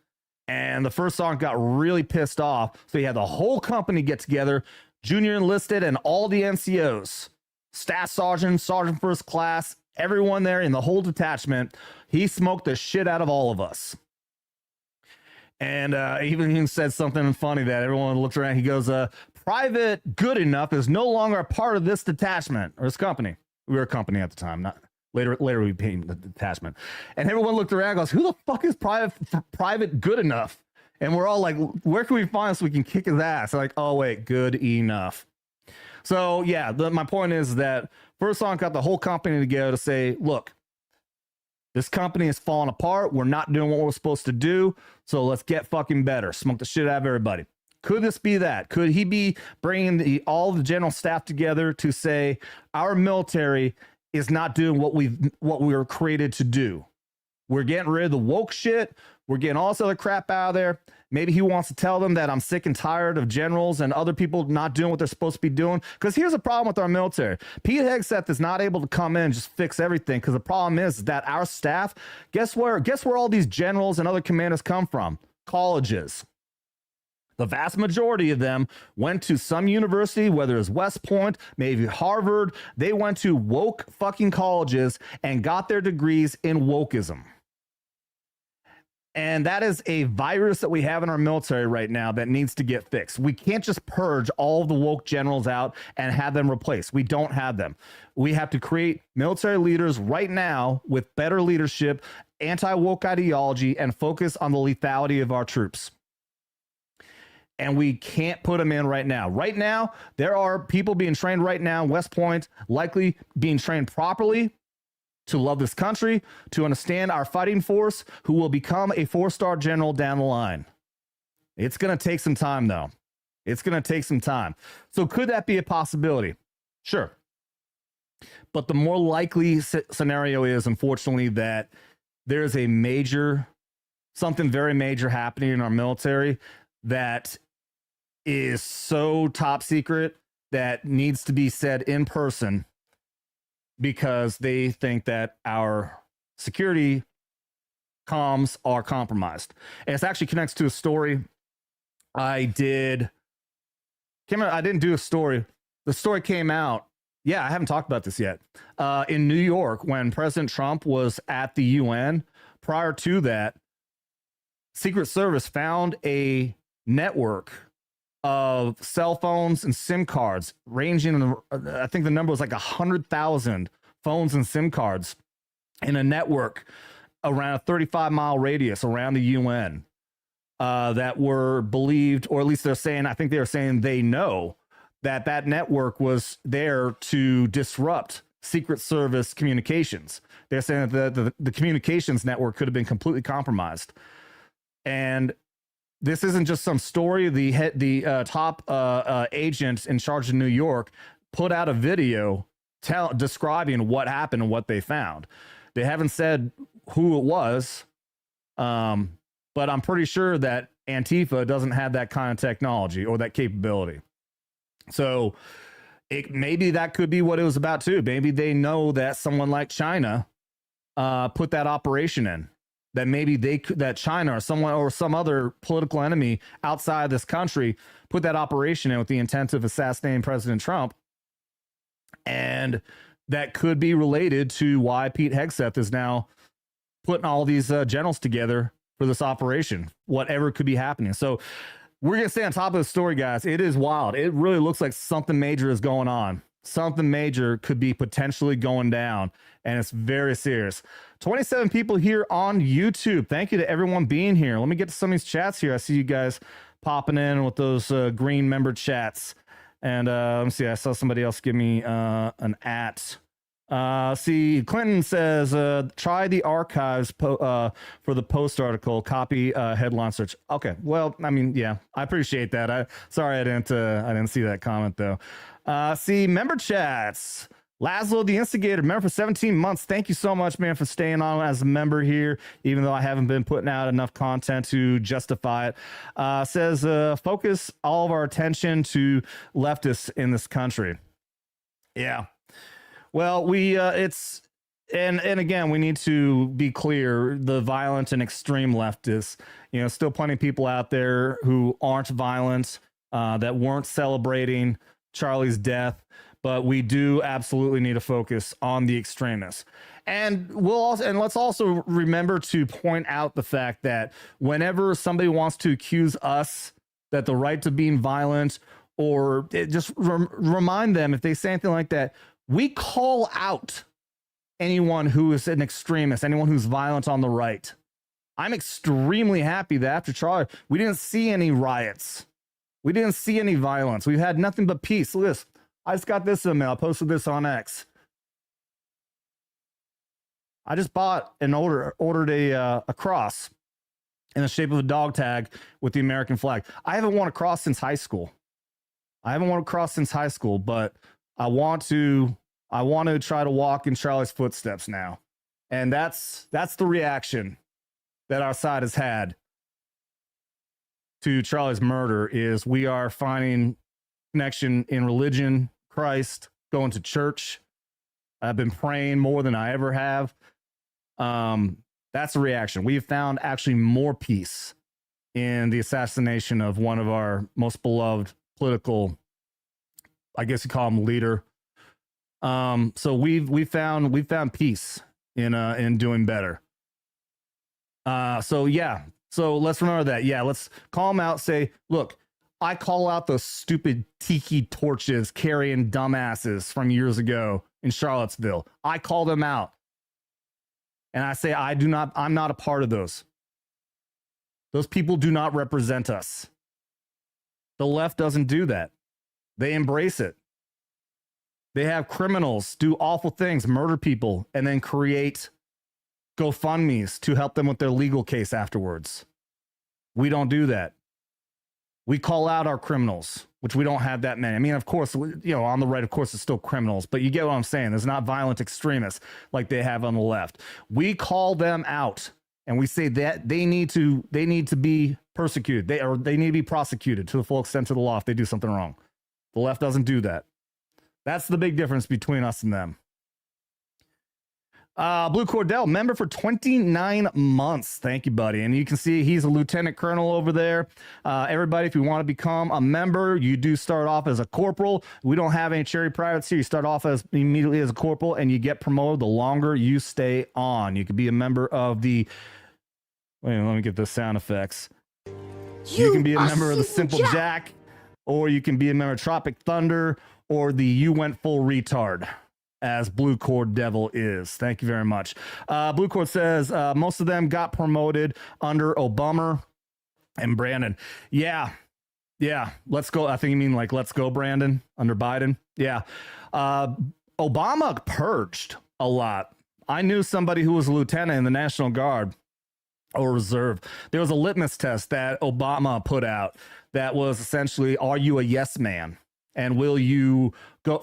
And the first sergeant got really pissed off. So he had the whole company get together, junior enlisted and all the NCOs, staff sergeant, sergeant first class, everyone there in the whole detachment. He smoked the shit out of all of us. And even said something funny that everyone looked around. He goes, Private Good Enough is no longer a part of this detachment or this company. We were a company at the time, not later we became the detachment. And everyone looked around and goes, who the fuck is Private Good Enough? And we're all like, where can we find him so we can kick his ass? Like, oh wait, good enough. So yeah, my point is that First Song got the whole company together to say, look, this company is falling apart. We're not doing what we're supposed to do. So let's get fucking better. Smoke the shit out of everybody. Could this be that? Could he be bringing all the general staff together to say our military is not doing what we were created to do? We're getting rid of the woke shit. We're getting all this other crap out of there. Maybe he wants to tell them that I'm sick and tired of generals and other people not doing what they're supposed to be doing. Because here's the problem with our military. Pete Hegseth is not able to come in and just fix everything. Because the problem is that our staff, guess where all these generals and other commanders come from? Colleges. The vast majority of them went to some university, whether it's West Point, maybe Harvard. They went to woke fucking colleges and got their degrees in wokeism. And that is a virus that we have in our military right now that needs to get fixed. We can't just purge all of the woke generals out and have them replaced. We don't have them. We have to create military leaders right now with better leadership, anti-woke ideology, and focus on the lethality of our troops. And we can't put them in right now. Right now, there are people being trained right now in West Point, likely being trained properly to love this country, to understand our fighting force, who will become a 4-star general down the line. It's going to take some time, though. It's going to take some time. So could that be a possibility? Sure. But the more likely scenario is, unfortunately, that there's something very major happening in our military that is so top secret that needs to be said in person, because they think that our security comms are compromised. And it actually connects to a story I didn't do a story. The story came out. Yeah, I haven't talked about this yet. In New York, when President Trump was at the UN, prior to that, Secret Service found a network of cell phones and SIM cards ranging, I think the number was like 100,000 phones and SIM cards in a network around a 35-mile radius around the UN that were believed, or at least they're saying, I think they were saying they know that network was there to disrupt Secret Service communications. They're saying that the communications network could have been completely compromised. And this isn't just some story. The top agent in charge of New York put out a video describing what happened and what they found. They haven't said who it was, but I'm pretty sure that Antifa doesn't have that kind of technology or that capability. So maybe that could be what it was about too. Maybe they know that someone like China put that operation in. That maybe that China or someone or some other political enemy outside this country put that operation in with the intent of assassinating President Trump. And that could be related to why Pete Hegseth is now putting all these generals together for this operation, whatever could be happening. So we're going to stay on top of the story, guys. It is wild. It really looks like something major is going on. Something major could be potentially going down, and it's very serious. 27 people here on YouTube. Thank you to everyone being here. Let me get to some of these chats here. I see you guys popping in with those green member chats. And let me see. I saw somebody else give me an at. See, Clinton says, try the archives for the Post article, copy headline search. Okay, well, I mean, yeah, I appreciate that. Sorry I didn't see that comment though. See, member chats. Laszlo, the instigator, member for 17 months. Thank you so much, man, for staying on as a member here, even though I haven't been putting out enough content to justify it. Says, focus all of our attention to leftists in this country. Yeah. Well, it's, and again, we need to be clear, the violent and extreme leftists, still plenty of people out there who aren't violent, that weren't celebrating Charlie's death, but we do absolutely need to focus on the extremists. And let's also remember to point out the fact that whenever somebody wants to accuse us that the right to being violent, or just remind them, if they say anything like that, we call out anyone who is an extremist, anyone who's violent on the right. I'm extremely happy that after Charlie, we didn't see any riots. We didn't see any violence. We've had nothing but peace. Look at this. I just got this email. I posted this on X. I just bought and ordered a cross in the shape of a dog tag with the American flag. I haven't worn a cross since high school. But I want to try to walk in Charlie's footsteps now. And that's the reaction that our side has had to Charlie's murder, is we are finding connection in religion, Christ, going to church. I've been praying more than I ever have. That's the reaction. We have found actually more peace in the assassination of one of our most beloved political, I guess you call him, leader. So we found peace in doing better. So yeah. So let's remember that. Yeah, let's call them out. Say, look, I call out those stupid tiki torches carrying dumbasses from years ago in Charlottesville. I call them out. And I say, I'm not a part of those. Those people do not represent us. The left doesn't do that. They embrace it. They have criminals do awful things, murder people, and then create GoFundMes to help them with their legal case afterwards. We don't do that. We call out our criminals, which we don't have that many. I mean, of course, on the right, of course, it's still criminals, but you get what I'm saying. There's not violent extremists like they have on the left. We call them out, and we say that they need to be persecuted. They need to be prosecuted to the full extent of the law if they do something wrong. The left doesn't do that. That's the big difference between us and them. Blue Cordell, member for 29 months. Thank you, buddy. And you can see he's a lieutenant colonel over there. Everybody, if you want to become a member, you do start off as a corporal. We don't have any cherry privates here. You start off immediately as a corporal, and you get promoted the longer you stay on. You can be a member of the... Wait, let me get the sound effects. You can be a member of the Simple Jack, or you can be a member of Tropic Thunder, or the You Went Full Retard, as Blue Cord Devil is. Thank you very much. Blue Cord says most of them got promoted under Obama and Brandon. Yeah. Let's go. I think you mean like let's go, Brandon, under Biden. Yeah. Obama purged a lot. I knew somebody who was a lieutenant in the National Guard or Reserve. There was a litmus test that Obama put out that was essentially, are you a yes man? And will you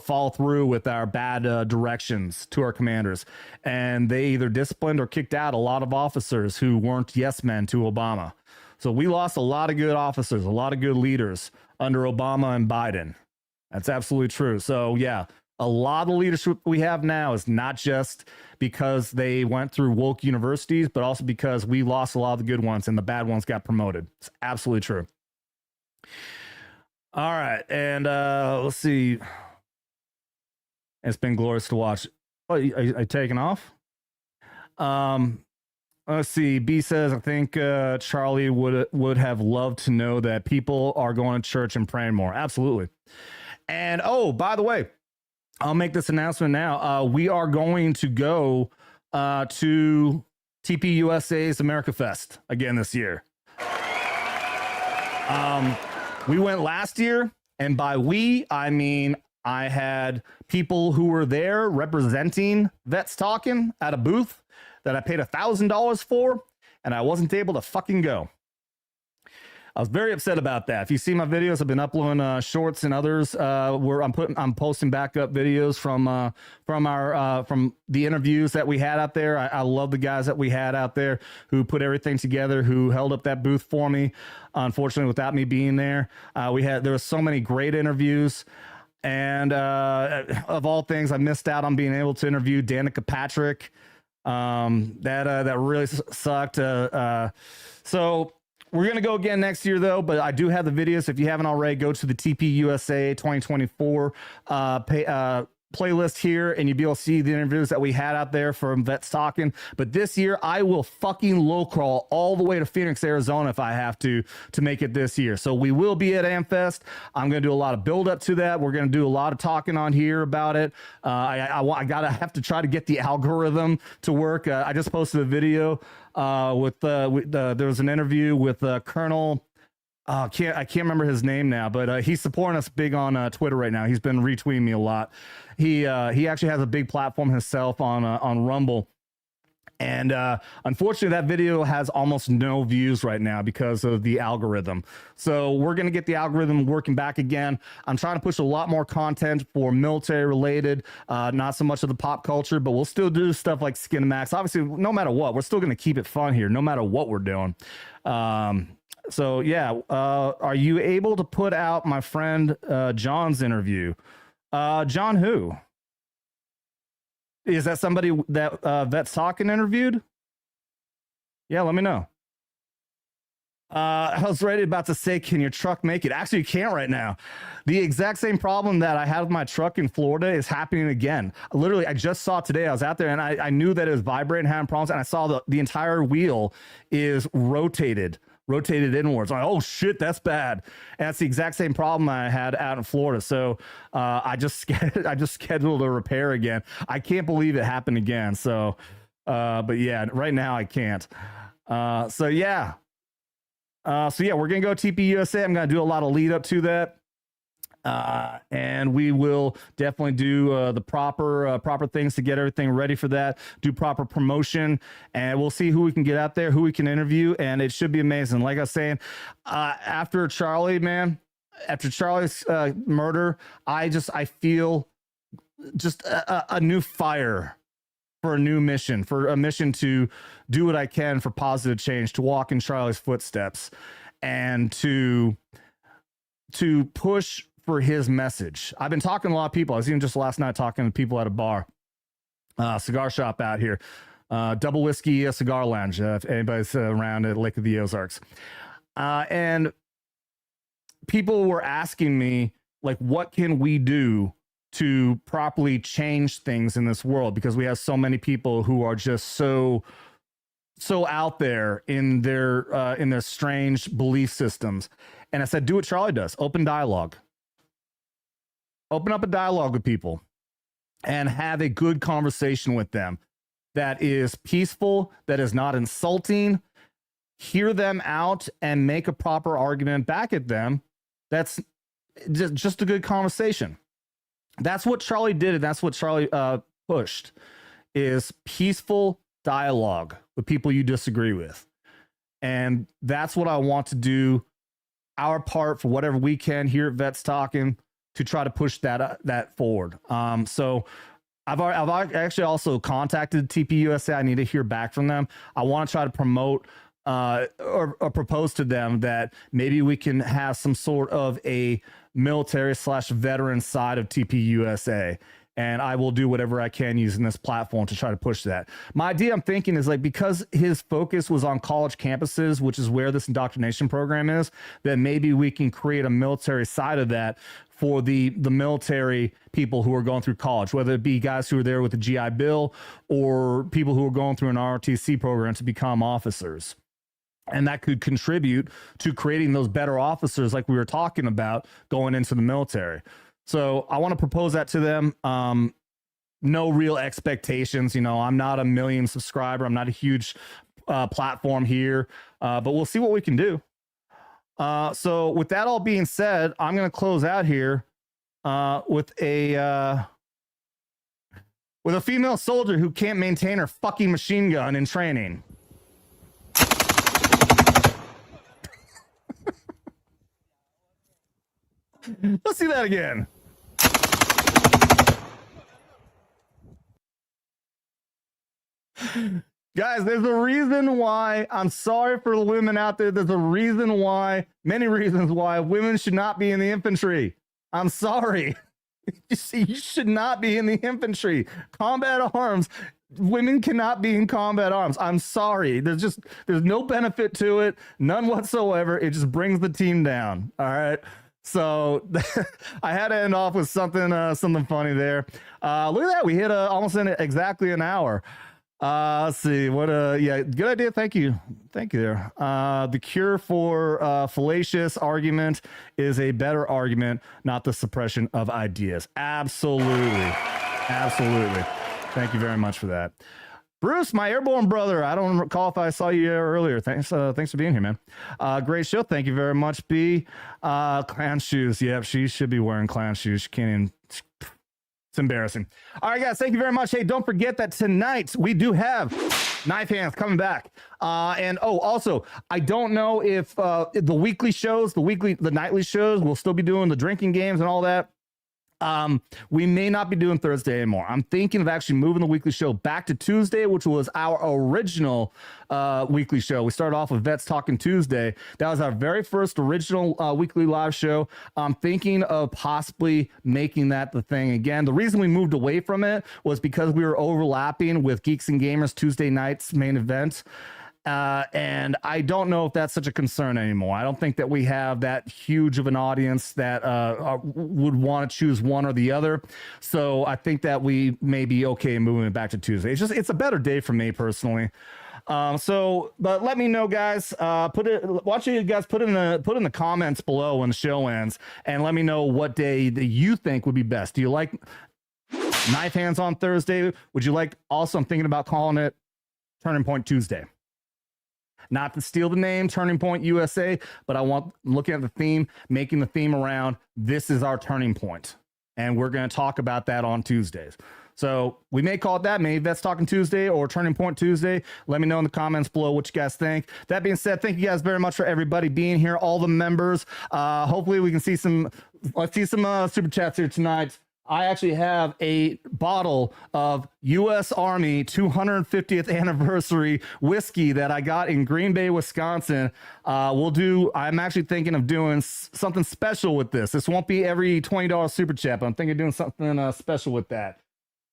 follow through with our bad directions to our commanders? And they either disciplined or kicked out a lot of officers who weren't yes men to Obama. So we lost a lot of good officers, a lot of good leaders under Obama and Biden. That's absolutely true. So yeah, a lot of the leadership we have now is not just because they went through woke universities, but also because we lost a lot of the good ones and the bad ones got promoted. It's absolutely true. All right, and let's see. It's been glorious to watch. Oh, are you taking off? Let's see. B says, I think Charlie would have loved to know that people are going to church and praying more. Absolutely. And oh, by the way, I'll make this announcement now. We are going to go to TPUSA's America Fest again this year. We went last year, and by we, I mean I had people who were there representing Vets Talkin at a booth that I paid $1,000 for, and I wasn't able to fucking go. I was very upset about that. If you see my videos, I've been uploading shorts and others where I'm posting backup videos from the interviews that we had out there. I love the guys that we had out there who put everything together, who held up that booth for me. Unfortunately, without me being there, there were so many great interviews. And of all things, I missed out on being able to interview Danica Patrick. That really sucked. So we're going to go again next year, though, but I do have the videos. If you haven't already, go to the TPUSA 2024 playlist here, and you'll be able to see the interviews that we had out there from Vets Talkin. But this year, I will fucking low crawl all the way to Phoenix, Arizona if I have to make it this year. So we will be at AmFest. I'm going to do a lot of build up to that. We're going to do a lot of talking on here about it. I have to try to get the algorithm to work. I just posted a video there was an interview with Colonel. I can't remember his name now, but he's supporting us big on Twitter right now. He's been retweeting me a lot. He actually has a big platform himself on Rumble, and unfortunately, that video has almost no views right now because of the algorithm. So we're gonna get the algorithm working back again. I'm trying to push a lot more content for military related, not so much of the pop culture, but we'll still do stuff like Skinemax. Obviously, no matter what, we're still gonna keep it fun here, no matter what we're doing. So yeah, are you able to put out my friend John's interview? John who? Is that somebody that Vets Talkin interviewed? Yeah, let me know. I was about to say, can your truck make it? Actually, you can't right now. The exact same problem that I had with my truck in Florida is happening again. Literally, I just saw it today. I was out there and I knew that it was vibrating, having problems, and I saw the entire wheel is rotated inwards. I'm like, oh shit, that's bad. And that's the exact same problem I had out in Florida. So I just scheduled a repair again. I can't believe it happened again. So, but yeah, right now I can't. So yeah, we're gonna go TPUSA. I'm gonna do a lot of lead up to that. And we will definitely do the proper things to get everything ready for that, do proper promotion, and we'll see who we can get out there, who we can interview, and it should be amazing. Like I was saying, after Charlie's murder, I feel just a new fire for a new mission, for a mission to do what I can for positive change, to walk in Charlie's footsteps, and to push for his message. I've been talking to a lot of people. I was even just last night talking to people at a bar, cigar shop out here, Double Whiskey Cigar Lounge, if anybody's around at Lake of the Ozarks. And people were asking me, like, what can we do to properly change things in this world? Because we have so many people who are just so out there in their strange belief systems. And I said, do what Charlie does. Open dialogue. Open up a dialogue with people and have a good conversation with them that is peaceful, that is not insulting. Hear them out and make a proper argument back at them. That's just a good conversation. That's what Charlie did, and that's what Charlie pushed, is peaceful dialogue with people you disagree with. And that's what I want to do, our part for whatever we can here at Vets Talkin, to try to push that forward. So I've actually also contacted TPUSA. I need to hear back from them. I want to try to promote or propose to them that maybe we can have some sort of a military/veteran side of TPUSA. And I will do whatever I can using this platform to try to push that. My idea, I'm thinking, is like, because his focus was on college campuses, which is where this indoctrination program is, that maybe we can create a military side of that for the military people who are going through college, whether it be guys who are there with the GI Bill or people who are going through an ROTC program to become officers. And that could contribute to creating those better officers like we were talking about going into the military. So I want to propose that to them. No real expectations. You know, I'm not a million subscriber. I'm not a huge platform here, but we'll see what we can do. So with that all being said, I'm going to close out here with a female soldier who can't maintain her fucking machine gun in training. Let's see that again. Guys, there's a reason why. I'm sorry for the women out there. There's a reason why, many reasons why women should not be in the infantry. I'm sorry. You see, you should not be in the infantry. Combat arms. Women cannot be in combat arms. I'm sorry. There's no benefit to it. None whatsoever. It just brings the team down. All right. So I had to end off with something funny there. Look at that. We hit almost exactly an hour. Let's see what yeah, good idea. Thank you there. The cure for fallacious argument is a better argument, not the suppression of ideas. Absolutely. Thank you very much for that. Bruce, my airborne brother. I don't recall if I saw you earlier. Thanks for being here, man. Great show. Thank you very much, B. Clown shoes. Yep, she should be wearing clown shoes. She can't even. It's embarrassing. All right, guys. Thank you very much. Hey, don't forget that tonight we do have Knife Hands coming back. And also, I don't know if the weekly shows, the nightly shows, we'll still be doing the drinking games and all that. We may not be doing Thursday anymore. I'm thinking of actually moving the weekly show back to Tuesday, which was our original weekly show. We started off with Vets Talkin Tuesday. That was our very first original weekly live show. I'm thinking of possibly making that the thing again. The reason we moved away from it was because we were overlapping with Geeks and Gamers Tuesday night's main event. And I don't know if that's such a concern anymore. I don't think that we have that huge of an audience that would want to choose one or the other. So I think that we may be okay moving it back to Tuesday. It's a better day for me personally. But let me know, guys. Why don't you guys put in the comments below when the show ends, and let me know what day that you think would be best. Do you like Knife Hands on Thursday? Would you like? Also, I'm thinking about calling it Turning Point Tuesday. Not to steal the name Turning Point USA, but I'm looking at the theme, making the theme around this is our turning point. And we're going to talk about that on Tuesdays. So we may call it that. Maybe Vets Talkin Tuesday or Turning Point Tuesday. Let me know in the comments below what you guys think. That being said, thank you guys very much for everybody being here, all the members. Hopefully we can see let's see some super chats here tonight. I actually have a bottle of U.S. Army 250th anniversary whiskey that I got in Green Bay, Wisconsin. I'm actually thinking of doing something special with this. This won't be every $20 super chat, but I'm thinking of doing something special with that.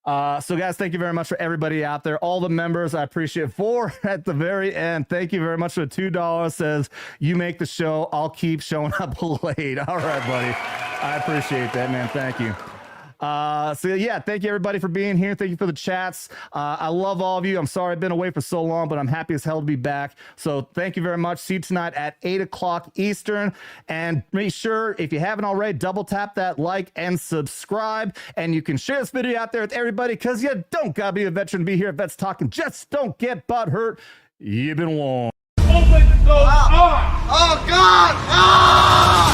So guys, thank you very much for everybody out there. All the members, I appreciate. 4 at the very end. Thank you very much for the $2. Says, you make the show. I'll keep showing up late. All right, buddy. I appreciate that, man. Thank you. So yeah, thank you everybody for being here. Thank you for the chats. I love all of you. I'm sorry I've been away for so long, but I'm happy as hell to be back. So thank you very much. See you tonight at 8 o'clock Eastern. And make sure, if you haven't already, double tap that like and subscribe. And you can share this video out there with everybody, because you don't gotta be a veteran to be here at Vets Talkin. Just don't get butt hurt. You've been warned. Open the door. Oh God! Ah!